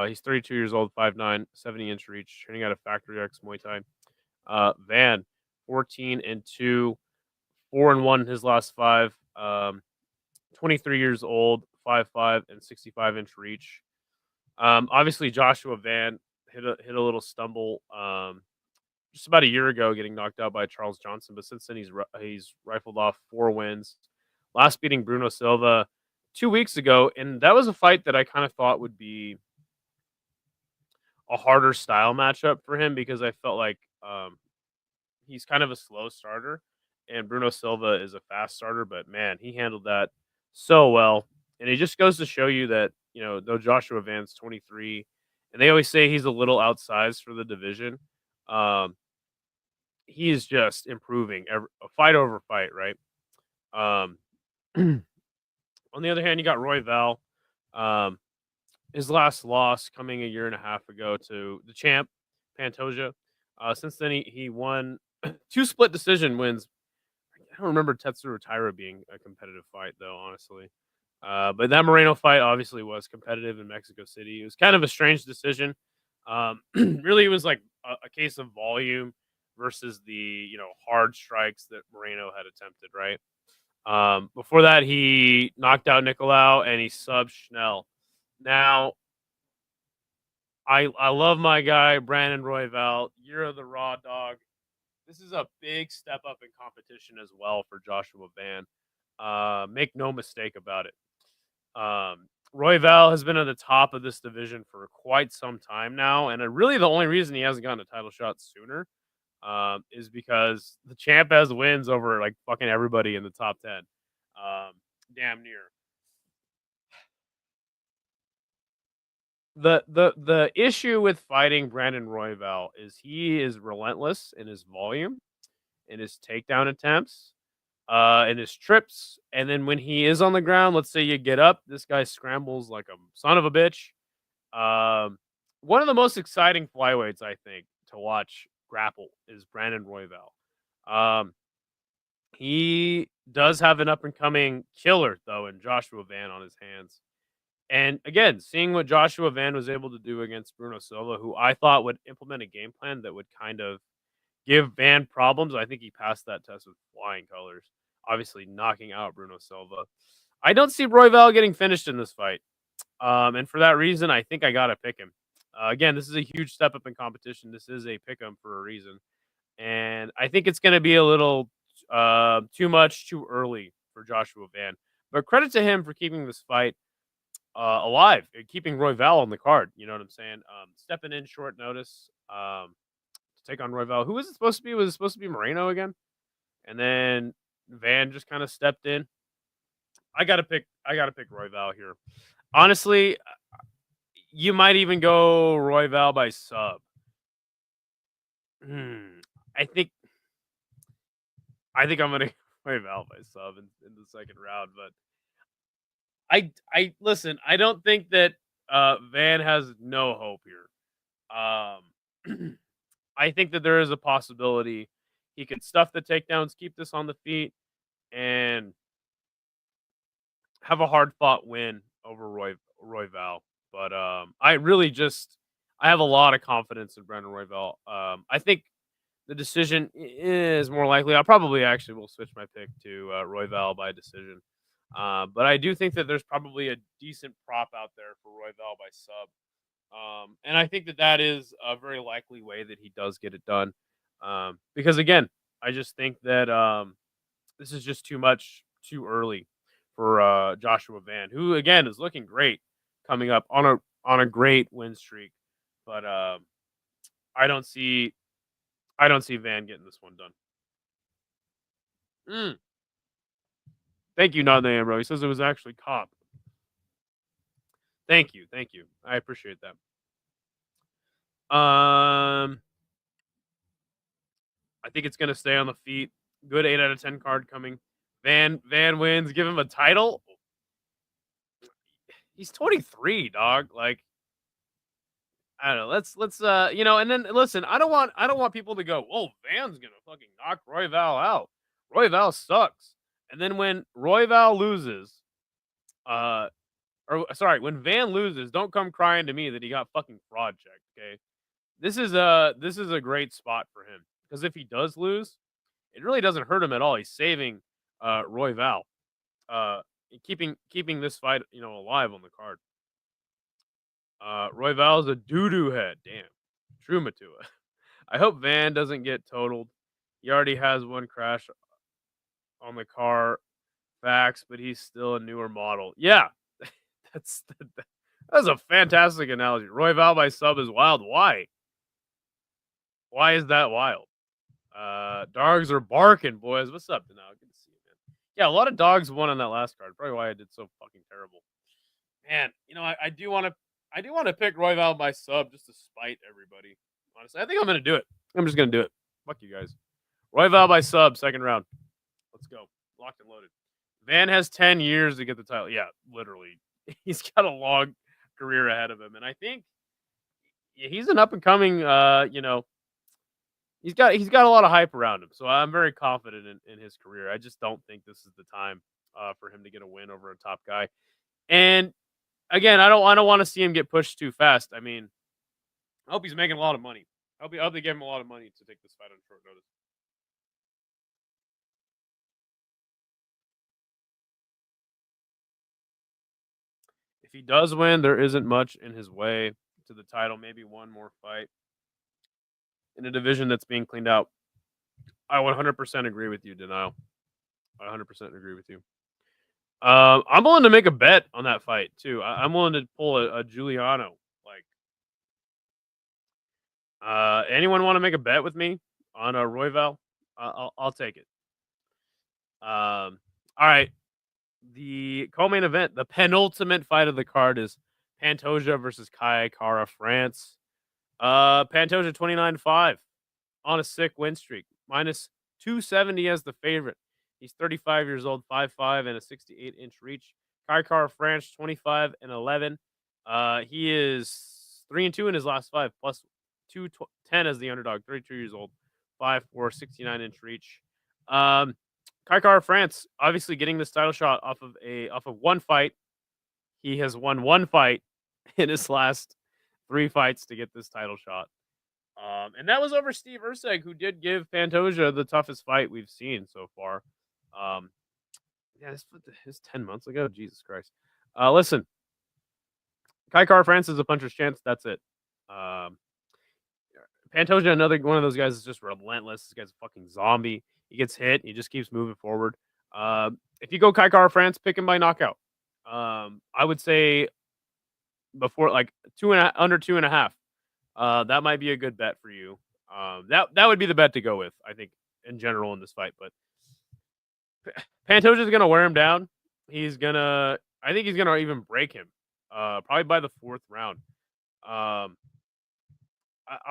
S1: He's 32 years old, 5'9", 70-inch reach, training out of Factory X Muay Thai. Van, 14-2, 4-1 in his last five. 23 years old, 5'5", and 65-inch reach. Obviously, Joshua Van hit a little stumble just about a year ago, getting knocked out by Charles Johnson. But since then, he's rifled off 4 wins. Last beating Bruno Silva 2 weeks ago, and that was a fight that I kind of thought would be a harder style matchup for him because I felt like he's kind of a slow starter, and Bruno Silva is a fast starter. But man, he handled that so well, and it just goes to show you that though Joshua Van's 23, and they always say he's a little outsized for the division. Um, he is just improving a fight over fight, right? Um, on the other hand, you got Roy Val. Um, his last loss coming a year and a half ago to the champ Pantoja. Since then, he won two split decision wins. I don't remember Tetsuro Taira being a competitive fight though, honestly. But that Moreno fight obviously was competitive in Mexico City. It was kind of a strange decision. Really, it was like a case of volume versus the hard strikes that Moreno had attempted. Right. Before that, he knocked out Nicolau and he subbed Schnell. Now, I love my guy Brandon Royval. You're the raw dog. This is a big step up in competition as well for Joshua Van. Make no mistake about it. Royval has been at the top of this division for quite some time now, and really the only reason he hasn't gotten a title shot sooner is because the champ has wins over like fucking everybody in the top 10. Damn near. The issue with fighting Brandon Royval is he is relentless in his volume, in his takedown attempts, in his trips, and then when he is on the ground, let's say you get up, this guy scrambles like a son of a bitch. Um, One of the most exciting flyweights I think to watch grapple is Brandon Royval. Um, he does have an up and coming killer though in Joshua Van on his hands. And again, seeing what Joshua Van was able to do against Bruno Silva, who I thought would implement a game plan that would kind of give Van problems, I think he passed that test with flying colors, obviously knocking out Bruno Silva. I don't see Royval getting finished in this fight. And for that reason, I think I got to pick him. Again, this is a huge step up in competition. This is a pick 'em for a reason. And I think it's going to be a little too much too early for Joshua Van. But credit to him for keeping this fight alive and keeping Royval on the card. You know what I'm saying? Stepping in short notice to take on Royval. Who was it supposed to be? Was it supposed to be Moreno again? And then Van just kind of stepped in. I gotta pick Royval here. Honestly, you might even go Royval by sub. Hmm. I think I'm gonna go Royval by sub in the second round, but I listen. I don't think that Van has no hope here. I think that there is a possibility he could stuff the takedowns, keep this on the feet, and have a hard fought win over Royval. But I have a lot of confidence in Brandon Royval. I think the decision is more likely. I probably actually will switch my pick to Royval by decision. But I do think that there's probably a decent prop out there for Royval by sub. And I think that that is a very likely way that he does get it done. Because again, I just think that this is just too much too early for Joshua Van, who again is looking great coming up on a great win streak. But I don't see I don't see Van getting this one done. Mm. Thank you, not the Amro. He says it was actually Cop. Thank you. I appreciate that. I think it's gonna stay on the feet. Good 8 out of 10 card coming. Van wins. Give him a title. He's 23, dog. Like I don't know. Let's and then listen. I don't want people to go. Oh, Van's gonna fucking knock Royval out. Royval sucks. And then when Royval loses, uh, or sorry, when Van loses, don't come crying to me that he got fucking fraud checked. Okay, this is a great spot for him because if he does lose, it really doesn't hurt him at all. He's saving Royval, keeping this fight alive on the card. Royval's a doo-doo head. Damn. True Matua. I hope Van doesn't get totaled. He already has one crash on the car. Facts, but he's still a newer model. Yeah. That's a fantastic analogy. Royval by sub is wild. Why? Why is that wild? Dogs are barking, boys. What's up, Denal? Good to see you, man. Yeah, a lot of dogs won on that last card. Probably why I did so fucking terrible. Man, I do want to pick Royval by sub just to spite everybody. Honestly, I think I'm gonna do it. I'm just gonna do it. Fuck you guys. Royval by sub, second round. Let's go. Locked and loaded. Van has 10 years to get the title. Yeah, literally. He's got a long career ahead of him. And I think he's an up and coming he's got a lot of hype around him. So I'm very confident in his career. I just don't think this is the time for him to get a win over a top guy. And again, I don't want to see him get pushed too fast. I mean, I hope he's making a lot of money. I hope they give him a lot of money to take this fight on short notice. If he does win, there isn't much in his way to the title. Maybe one more fight in a division that's being cleaned out. I 100% agree with you, Denial. I 100% agree with you. I'm willing to make a bet on that fight too. I'm willing to pull a Giuliano. Like, anyone want to make a bet with me on a Royval? I'll take it. All right. The co-main event, the penultimate fight of the card is Pantoja versus Kai Kara France. Pantoja 29-5 on a sick win streak. Minus 270 as the favorite. He's 35 years old, 5'5", and a 68-inch reach. Kai Kara France 25-11. He is 3-2 in his last 5, plus 210 as the underdog. 32 years old, 5'4", 69-inch reach. Kai Kara France obviously getting this title shot off of one fight. He has won one fight in his last 3 fights to get this title shot. And that was over Steve Erceg, who did give Pantoja the toughest fight we've seen so far. Yeah, this is 10 months ago. Jesus Christ. Listen, Kai Kara France is a puncher's chance. That's it. Pantoja, another one of those guys, is just relentless. This guy's a fucking zombie. He gets hit. He just keeps moving forward. If you go Kai Kara France, pick him by knockout. I would say before like under 2.5. That might be a good bet for you. That would be the bet to go with, I think, in general in this fight. But Pantoja's gonna wear him down. I think he's gonna even break him. Probably by the 4th round. I'll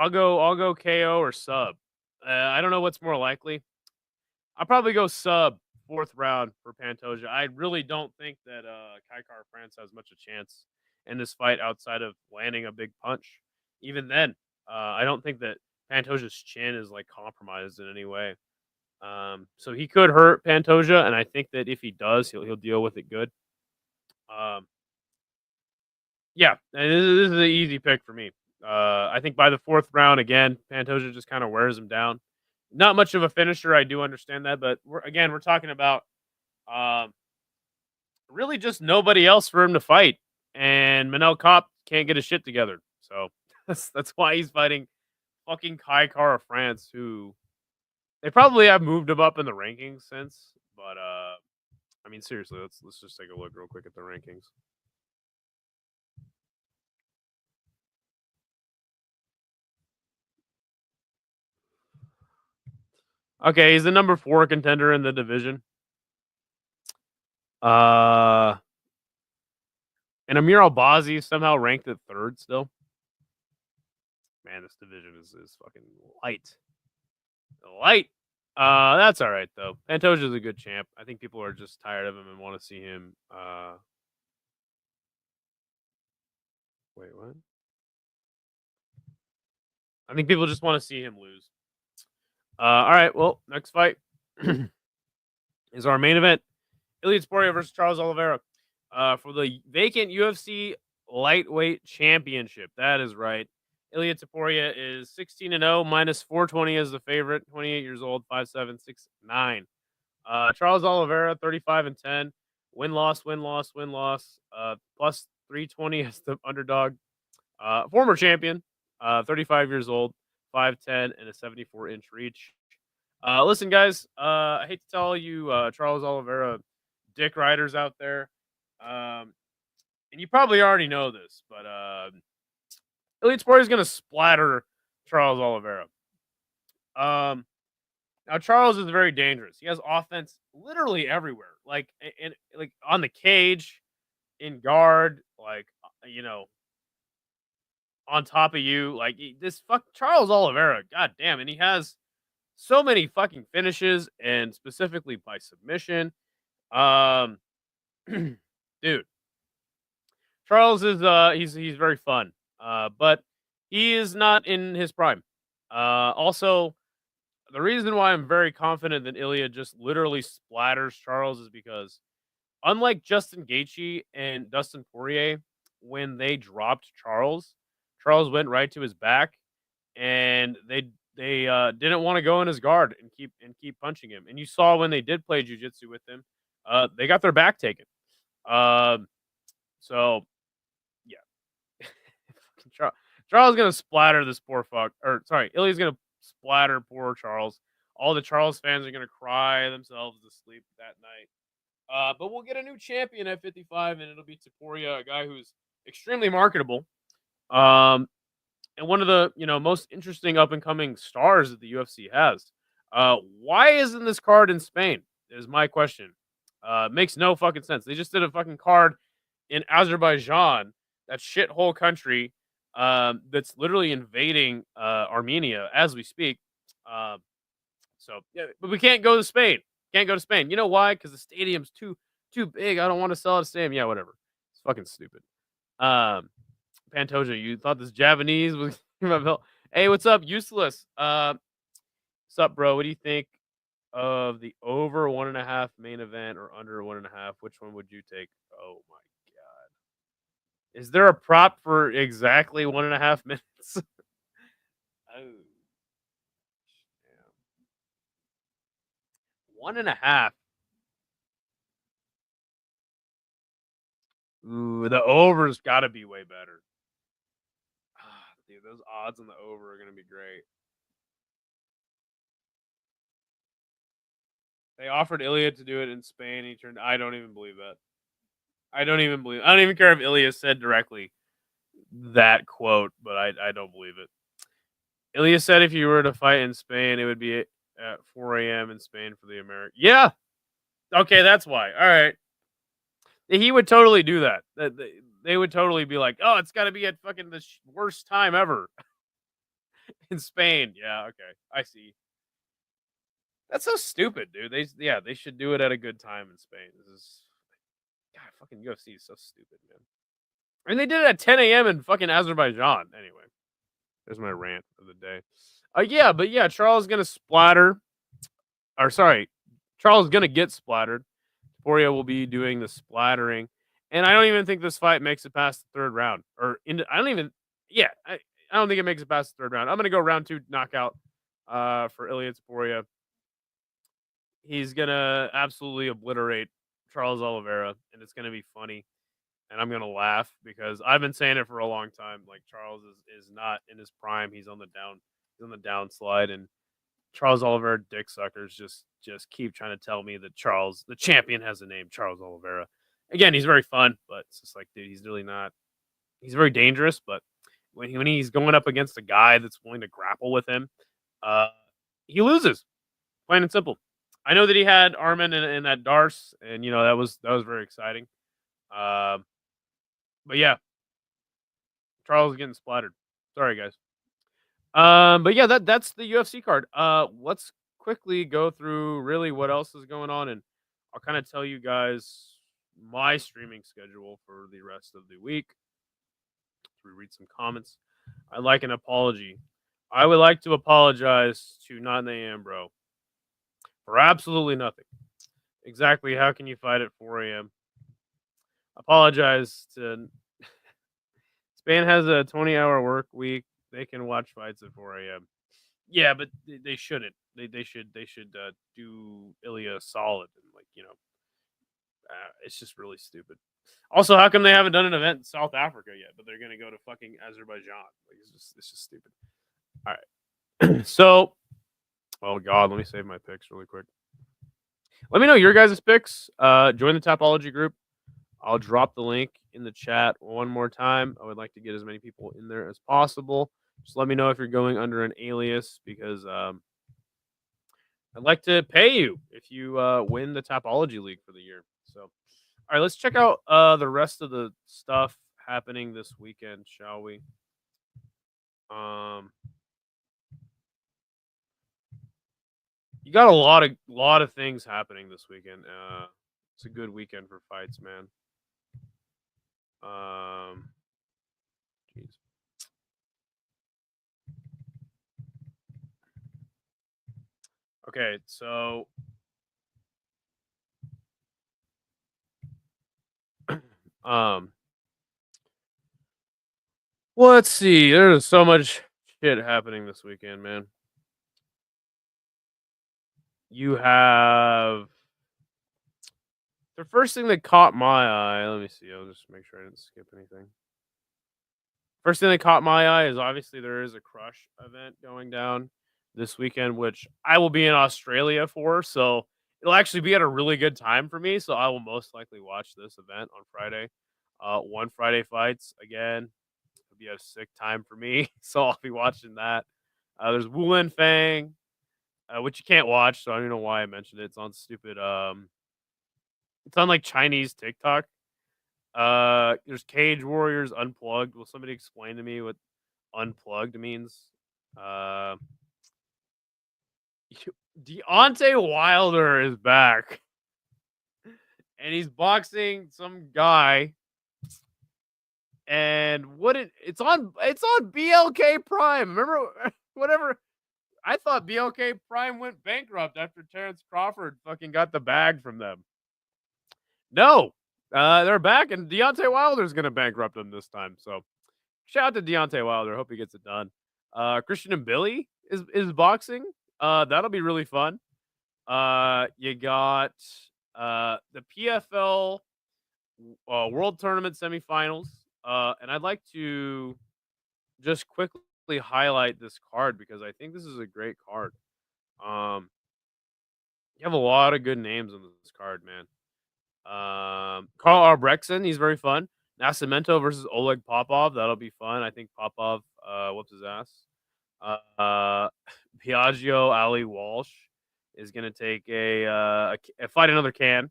S1: go KO or sub. I don't know what's more likely. I'll probably go sub 4th round for Pantoja. I really don't think that Kai Kara France has much a chance in this fight outside of landing a big punch. Even then, I don't think that Pantoja's chin is like compromised in any way. So he could hurt Pantoja, and I think that if he does, he'll deal with it good. Yeah, and this is an easy pick for me. I think by the 4th round, again, Pantoja just kind of wears him down. Not much of a finisher, I do understand that, but we're talking about really just nobody else for him to fight, and Manel Kopp can't get his shit together. So that's why he's fighting fucking Kai Kara France, who they probably have moved him up in the rankings since. But I mean, seriously, let's just take a look real quick at the rankings. Okay, he's the number 4 contender in the division. And Amir Albazi somehow ranked at 3rd still. Man, this division is fucking light. Light. That's all right though. Pantoja's a good champ. I think people are just tired of him and want to see him. Wait, what? I think people just want to see him lose. All right. Well, next fight is our main event: Ilia Topuria versus Charles Oliveira for the vacant UFC Lightweight Championship. That is right. Ilia Topuria is 16-0, minus 420 as the favorite. 28 years old, 5'7", 6'9". Charles Oliveira, 35-10. Win-loss, win-loss, win-loss. Plus 320 as the underdog. Former champion, 35 years old, 5'10", and a 74-inch reach. Listen, guys, I hate to tell you, Charles Oliveira dick riders out there, and you probably already know this, but Ilia Topuria is going to splatter Charles Oliveira. Now Charles is very dangerous. He has offense literally everywhere, like on the cage, in guard, like on top of you, like this Charles Oliveira. God damn, and he has so many fucking finishes, and specifically by submission. Dude, Charles is he's very fun, but he is not in his prime. Also, the reason why I'm very confident that Ilia just literally splatters Charles is because, unlike Justin Gaethje and Dustin Poirier, when they dropped Charles, Charles went right to his back, and they didn't want to go in his guard and keep punching him. And you saw when they did play jiu-jitsu with him, they got their back taken. So yeah, Charles is gonna splatter this poor fuck. Or sorry, Ilia's gonna splatter poor Charles. All the Charles fans are gonna cry themselves to sleep that night. But we'll get a new champion at 55, and it'll be Topuria, a guy who's extremely marketable. And one of the most interesting up and coming stars that the UFC has. Why isn't this card in Spain? Is my question. Makes no fucking sense. They just did a fucking card in Azerbaijan, that shithole country that's literally invading Armenia as we speak. So yeah, but we can't go to Spain. Can't go to Spain. You know why? Because the stadium's too big. I don't want to sell at a stadium. Yeah, whatever. It's fucking stupid. Pantoja, you thought this Japanese was my belt? Hey, what's up? Useless. What's up, bro? What do you think of the over 1.5 main event or under 1.5? Which one would you take? Oh my god. Is there a prop for exactly 1.5 minutes? Oh. Yeah. 1.5. Ooh, the over's got to be way better. Dude, those odds on the over are going to be great. They offered Ilia to do it in Spain. He turned. I don't even believe that. I don't even care if Ilia said directly that quote, but I don't believe it. Ilia said if you were to fight in Spain, it would be at 4 a.m. in Spain for the American. Yeah. Okay, that's why. All right. He would totally do that. They would totally be like, oh, it's got to be at fucking the worst time ever in Spain. Yeah, okay. I see. That's so stupid, dude. They should do it at a good time in Spain. This is God, fucking UFC is so stupid, man. I mean, they did it at 10 a.m. in fucking Azerbaijan. Anyway, there's my rant of the day. Yeah, Charles is gonna splatter. Or sorry, Charles is gonna get splattered. Poirier will be doing the splattering, and I don't even think this fight makes it past the 3rd round. I don't even. Yeah, I don't think it makes it past the 3rd round. I'm gonna go round 2 knockout for Ilia Topuria. He's gonna absolutely obliterate Charles Oliveira, and it's gonna be funny. and I'm gonna laugh because I've been saying it for a long time. Like Charles is not in his prime. He's on the downslide, and Charles Oliveira dick suckers just keep trying to tell me that Charles, the champion, has a name, Charles Oliveira. Again, he's very fun, but it's just like, dude, he's really not. He's very dangerous, but when he's going up against a guy that's willing to grapple with him, uh, he loses. Plain and simple. I know that he had Armin in that Darce, and that was very exciting. Um, but yeah, Charles is getting splattered. Sorry, guys. But yeah, that's the UFC card. Let's quickly go through really what else is going on, and I'll kind of tell you guys my streaming schedule for the rest of the week. We read some comments. I'd like an apology. I would like to apologize to Not Ambro for absolutely nothing. Exactly how can you fight at 4 a.m.? Apologize to Spain has a 20-hour work week. They can watch fights at 4 a.m. Yeah, but they shouldn't. They should do Ilia solid and it's just really stupid. Also, how come they haven't done an event in South Africa yet, but they're gonna go to fucking Azerbaijan? Like, it's just stupid. All right. So, oh god, let me save my picks really quick. Let me know your guys' picks. Join the Topology group. I'll drop the link in the chat one more time. I would like to get as many people in there as possible. Just let me know if you're going under an alias because I'd like to pay you if you win the Topology League for the year. So, all right, let's check out the rest of the stuff happening this weekend, shall we? You got a lot of things happening this weekend. It's a good weekend for fights, man. Jeez. Okay, so let's see. There's so much shit happening this weekend, man. You have the first thing that caught my eye. Let me see. I'll just make sure I didn't skip anything. First thing that caught my eye is obviously there is a Crush event going down this weekend, which I will be in Australia for. So it'll actually be at a really good time for me. So I will most likely watch this event on Friday. One Friday fights again. It'll be a sick time for me. So I'll be watching that. There's Wulin Fang, which you can't watch. So I don't know why I mentioned it. It's on stupid. It's on like Chinese TikTok. There's Cage Warriors Unplugged. Will somebody explain to me what Unplugged means? Deontay Wilder is back, and he's boxing some guy. And it's on BLK Prime. Remember, whatever. I thought BLK Prime went bankrupt after Terrence Crawford fucking got the bag from them. No, they're back, and Deontay Wilder's gonna bankrupt them this time. So, shout out to Deontay Wilder. Hope he gets it done. Christian and Billy is boxing. That'll be really fun. You got the PFL World Tournament semifinals. And I'd like to just quickly highlight this card because I think this is a great card. You have a lot of good names on this card, man. Carl Arbrechtsen, he's very fun. Nascimento versus Oleg Popov, that'll be fun. I think Popov whoops his ass. Piaggio Ali Walsh is gonna take a fight another can.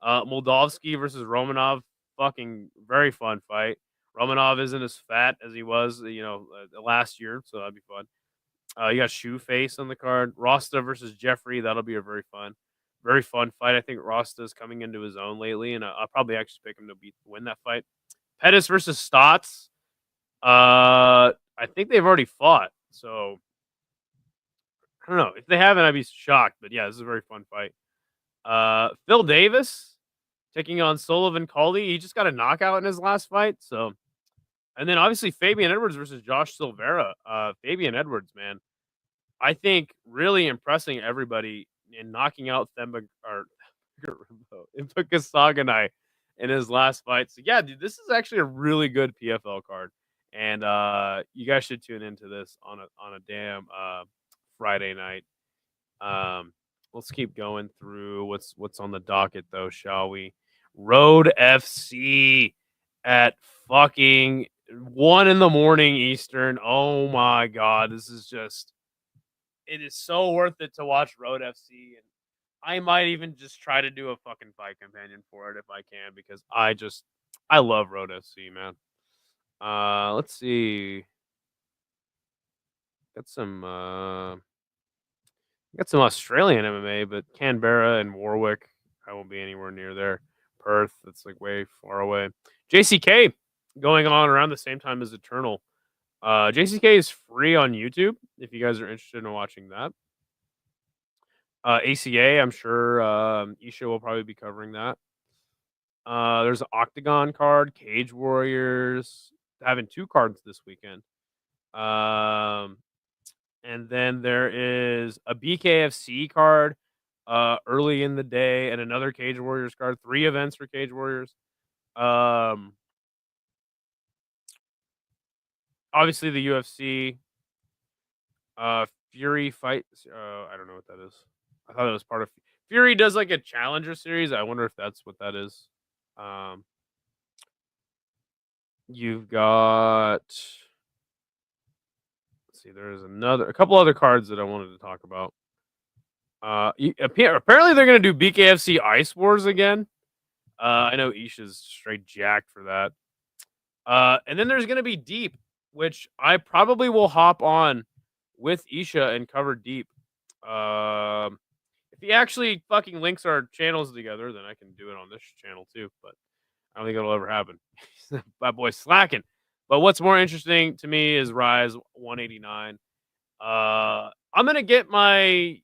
S1: Moldavsky versus Romanov, fucking very fun fight. Romanov isn't as fat as he was, last year, so that'd be fun. You got Shoeface on the card. Rasta versus Jeffrey, that'll be a very fun fight. I think Rasta's coming into his own lately, and I'll probably actually pick him to win that fight. Pettis versus Stotts. I think they've already fought, so I don't know. If they haven't, I'd be shocked. But yeah, this is a very fun fight. Phil Davis taking on Sullivan Coley. He just got a knockout in his last fight, so. And then obviously Fabian Edwards versus Josh Silveira. Fabian Edwards, man, I think really impressing everybody in knocking out Impa Kasaganai in his last fight. So yeah, dude, this is actually a really good PFL card, and you guys should tune into this on a damn Friday night. Let's keep going through what's on the docket though, shall we? Road FC at fucking 1 in the morning Eastern. Oh my god, this is just it is so worth it to watch Road FC, and I might even just try to do a fucking fight companion for it if I can, because I love Road FC, man. Let's see. Got some Australian MMA, but Canberra and Warwick, I won't be anywhere near there. Perth, that's like way far away. JCK going on around the same time as Eternal. JCK is free on YouTube if you guys are interested in watching that. ACA, I'm sure Isha will probably be covering that. There's an Octagon card, Cage Warriors, having 2 cards this weekend. And then there is a BKFC card early in the day and another Cage Warriors card. 3 events for Cage Warriors. Obviously the UFC Fury fight. I don't know what that is. I thought it was part of Fury does like a challenger series. I wonder if that's what that is. You've got, let's see, there's a couple other cards that I wanted to talk about. Apparently they're gonna do BKFC Ice Wars again. I know Isha's straight jacked for that. And then there's gonna be Deep, which I probably will hop on with Isha and cover Deep. If he actually fucking links our channels together, then I can do it on this channel too. But I don't think it'll ever happen. My boy's slacking. But what's more interesting to me is Rise 189. I'm gonna get my.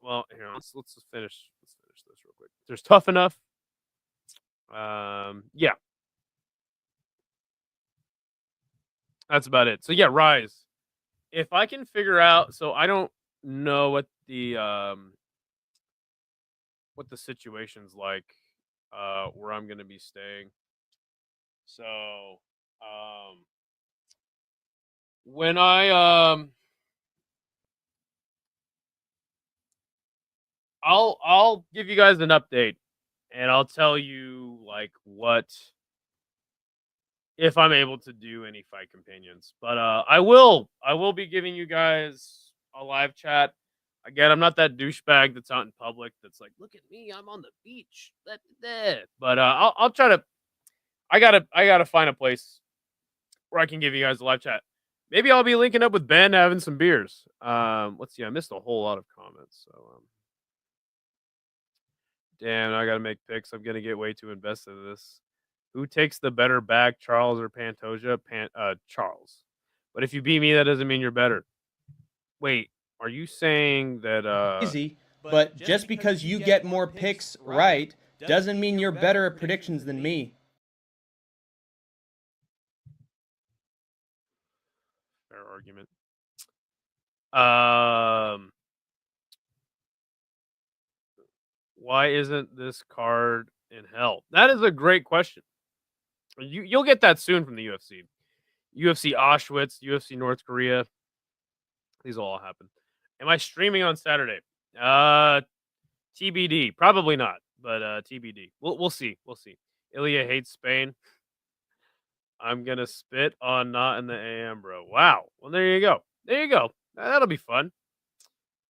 S1: Well, here, let's finish. Let's finish this real quick. There's Tough Enough. Yeah, that's about it. So yeah, Rise. If I can figure out, so I don't know what the situation's like, where I'm gonna be staying. So, when I'll give you guys an update, and I'll tell you like what if I'm able to do any fight companions. But I will be giving you guys a live chat. Again, I'm not that douchebag that's out in public that's like, look at me, I'm on the beach. But I'll try to. I gotta find a place where I can give you guys a live chat. Maybe I'll be linking up with Ben having some beers. Let's see. I missed a whole lot of comments. So damn, I gotta make picks. I'm gonna get way too invested in this. Who takes the better bag, Charles or Pantoja? Charles. But if you beat me, that doesn't mean you're better. Wait, are you saying that
S2: Easy, but just because you get more picks right doesn't mean you're better at predictions than me.
S1: fair argument. Why isn't this card in hell? That is a great question. You'll get that soon from the UFC. UFC Auschwitz, UFC North Korea. These will all happen. Am I streaming on Saturday? TBD. Probably not, but TBD. We'll see. We'll see. Ilia hates Spain. I'm gonna spit on Not in the AM, bro. Wow. Well, there you go. There you go. That'll be fun.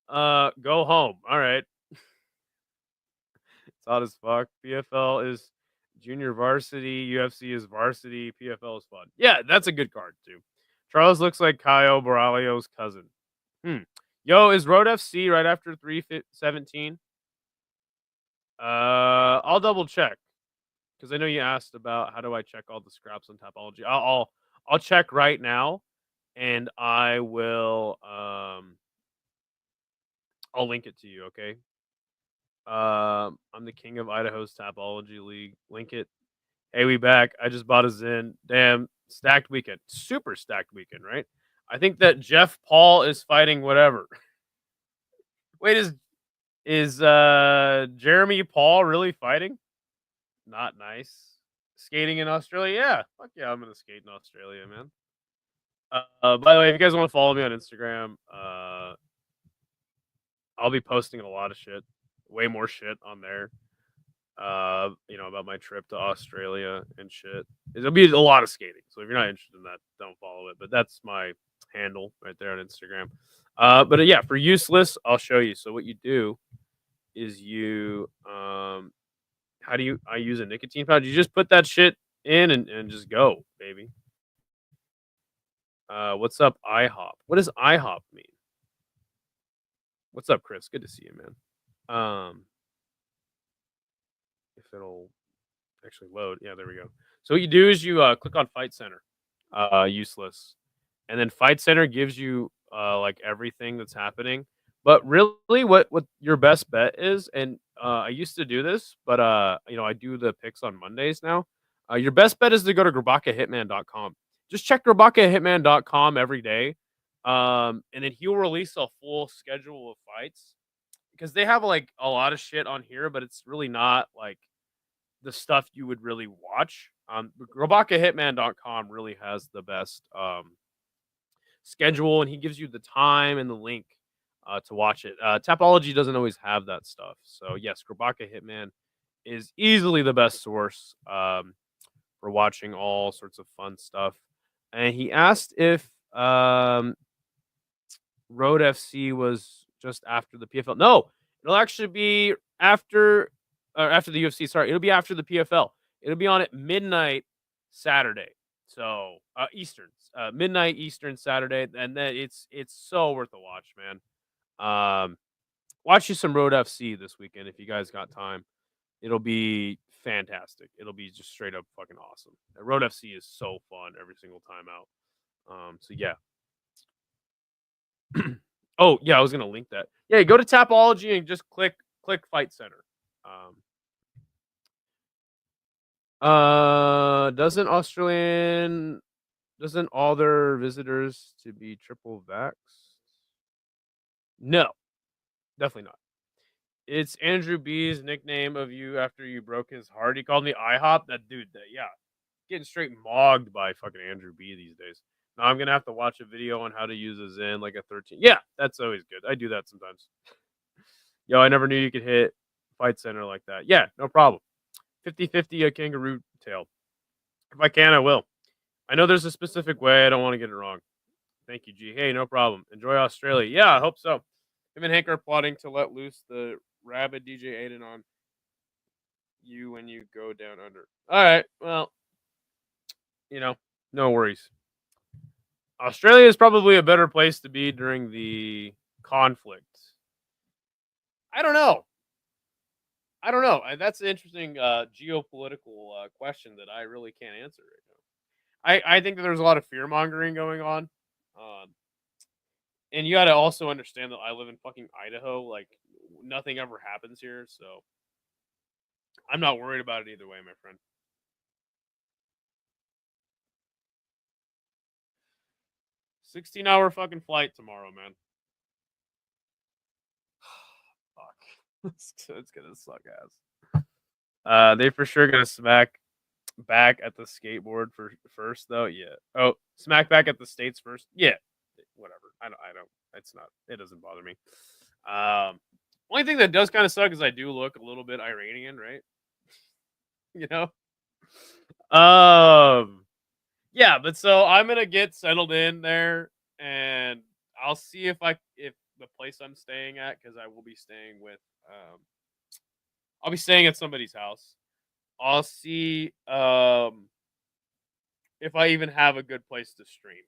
S1: Go home. All right. It's hot as fuck. PFL is junior varsity. UFC is varsity. PFL is fun. Yeah, that's a good card too. Charles looks like Caio Borralio's cousin. Yo, is Road FC right after 317? I'll double check because I know you asked about how do I check all the scraps on Tapology. I'll check right now, and I will I'll link it to you. Okay. I'm the king of Idaho's Tapology League. Link it. Hey, we back. I just bought a Zen. Damn, stacked weekend. Super stacked weekend, right? I think that Jeff Paul is fighting whatever. Wait, is Jeremy Paul really fighting? not nice. Skating in Australia? Yeah. Fuck yeah, I'm gonna skate in Australia, man. By the way, if you guys want to follow me on Instagram, I'll be posting a lot of shit, way more shit on there. About my trip to Australia and shit. There'll be a lot of skating. So if you're not interested in that, don't follow it. But that's my handle right there on Instagram. But yeah, for useless, I'll show you. So what you do is I use a nicotine pouch. You just put that shit in and just go, baby. What's up, IHOP? What does IHOP mean? What's up, Chris? Good to see you, man. If it'll actually load. Yeah, there we go. So what you do is you click on Fight Center, useless, and then Fight Center gives you like everything that's happening. But really, what your best bet is, and I used to do this, but I do the picks on Mondays now. Your best bet is to go to grabakahitman.com. Just check grabakahitman.com every day, and then he'll release a full schedule of fights because they have like a lot of shit on here, but it's really not like the stuff you would really watch. Grabakahitman.com really has the best schedule, and he gives you the time and the link to watch it. Tapology doesn't always have that stuff. So, yes, Grabaka Hitman is easily the best source for watching all sorts of fun stuff. And he asked if Road FC was just after the PFL. No, it'll actually be after the UFC. Sorry, it'll be after the PFL. It'll be on at midnight Saturday. So Eastern, midnight Eastern Saturday, and then it's so worth a watch, man. Watch you some Road FC this weekend if you guys got time. It'll be fantastic. It'll be just straight up fucking awesome. Road FC is so fun every single time out. So yeah. Oh yeah, I was gonna link that. Yeah, go to Tapology and just click Fight Center. Doesn't all their visitors to be triple vax? No, definitely not. It's Andrew B's nickname of you after you broke his heart. He called me IHOP. That dude, yeah, getting straight mogged by fucking Andrew B these days. Now I'm gonna have to watch a video on how to use a Zen like a 13. Yeah, that's always good. I do that sometimes. Yo, I never knew you could hit Fight Center like that. Yeah, no problem. 50-50 a kangaroo tail. If I can, I will. I know there's a specific way. I don't want to get it wrong. Thank you, G. Hey, no problem. Enjoy Australia. Yeah, I hope so. Him and Hank are plotting to let loose the rabid DJ Aiden on you when you go down under. All right. Well, no worries. Australia is probably a better place to be during the conflict. I don't know. That's an interesting geopolitical question that I really can't answer right now. I think that there's a lot of fear mongering going on. And you got to also understand that I live in fucking Idaho. Like, nothing ever happens here. So I'm not worried about it either way, my friend. 16-hour fucking flight tomorrow, man. Fuck. It's gonna suck ass. They for sure gonna smack back at the skateboard first though. Yeah. Oh, smack back at the States first. Yeah. Whatever. I don't. It's not. It doesn't bother me. Only thing that does kind of suck is I do look a little bit Iranian, right? Yeah, but so I'm gonna get settled in there, and I'll see if the place I'm staying at, because I will be staying with I'll be staying at somebody's house. I'll see if I even have a good place to stream,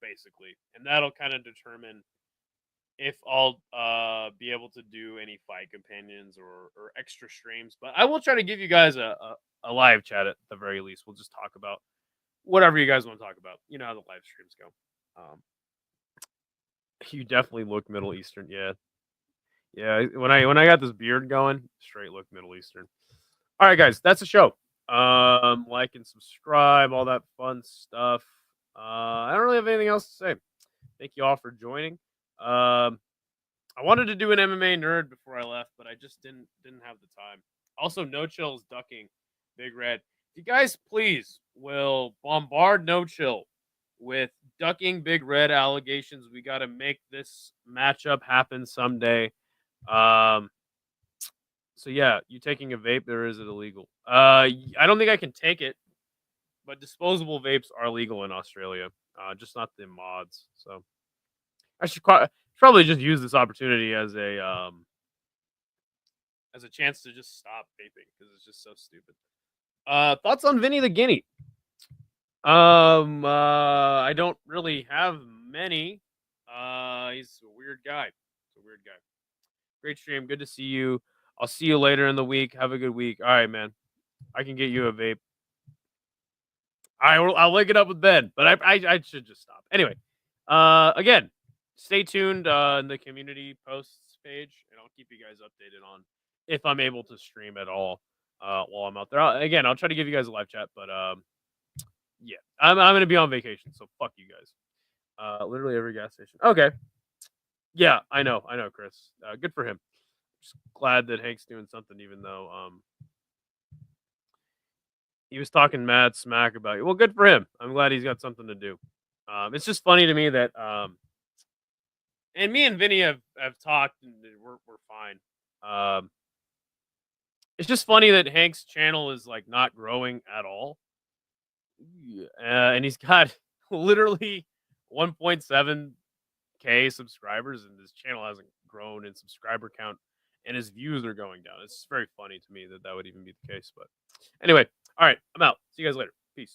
S1: basically, and that'll kind of determine if I'll be able to do any fight companions or extra streams. But I will try to give you guys a live chat at the very least. We'll just talk about whatever you guys want to talk about. You know how the live streams go. You definitely look Middle Eastern. Yeah. When I got this beard going, straight look Middle Eastern. All right, guys, that's the show. Like and subscribe, all that fun stuff. I don't really have anything else to say. Thank you all for joining. I wanted to do an MMA nerd before I left, but I just didn't have the time. Also, No Chill is ducking Big Red. If you guys please will bombard No Chill with ducking Big Red allegations, we got to make this matchup happen someday. So yeah, you taking a vape, or is it illegal? I don't think I can take it, but disposable vapes are legal in Australia, just not the mods. So I should probably just use this opportunity as a chance to just stop vaping because it's just so stupid. Thoughts on Vinny the Guinea? I don't really have many. He's a weird guy. Great stream. Good to see you. I'll see you later in the week. Have a good week. All right, man. I can get you a vape. I'll link it up with Ben, but I should just stop. Anyway, again, stay tuned in the community posts page, and I'll keep you guys updated on if I'm able to stream at all while I'm out there. Again, I'll try to give you guys a live chat, but yeah, I'm gonna be on vacation, so fuck you guys. Literally every gas station. Okay. Yeah, I know, Chris. Good for him. Just glad that Hank's doing something, even though he was talking mad smack about you. Well, good for him. I'm glad he's got something to do. It's just funny to me that and me and Vinny have talked, and we're fine. It's just funny that Hank's channel is like not growing at all. And he's got literally 1.7K subscribers, and his channel hasn't grown in subscriber count, and his views are going down. It's very funny to me that would even be the case. But anyway, all right, I'm out. See you guys later. Peace.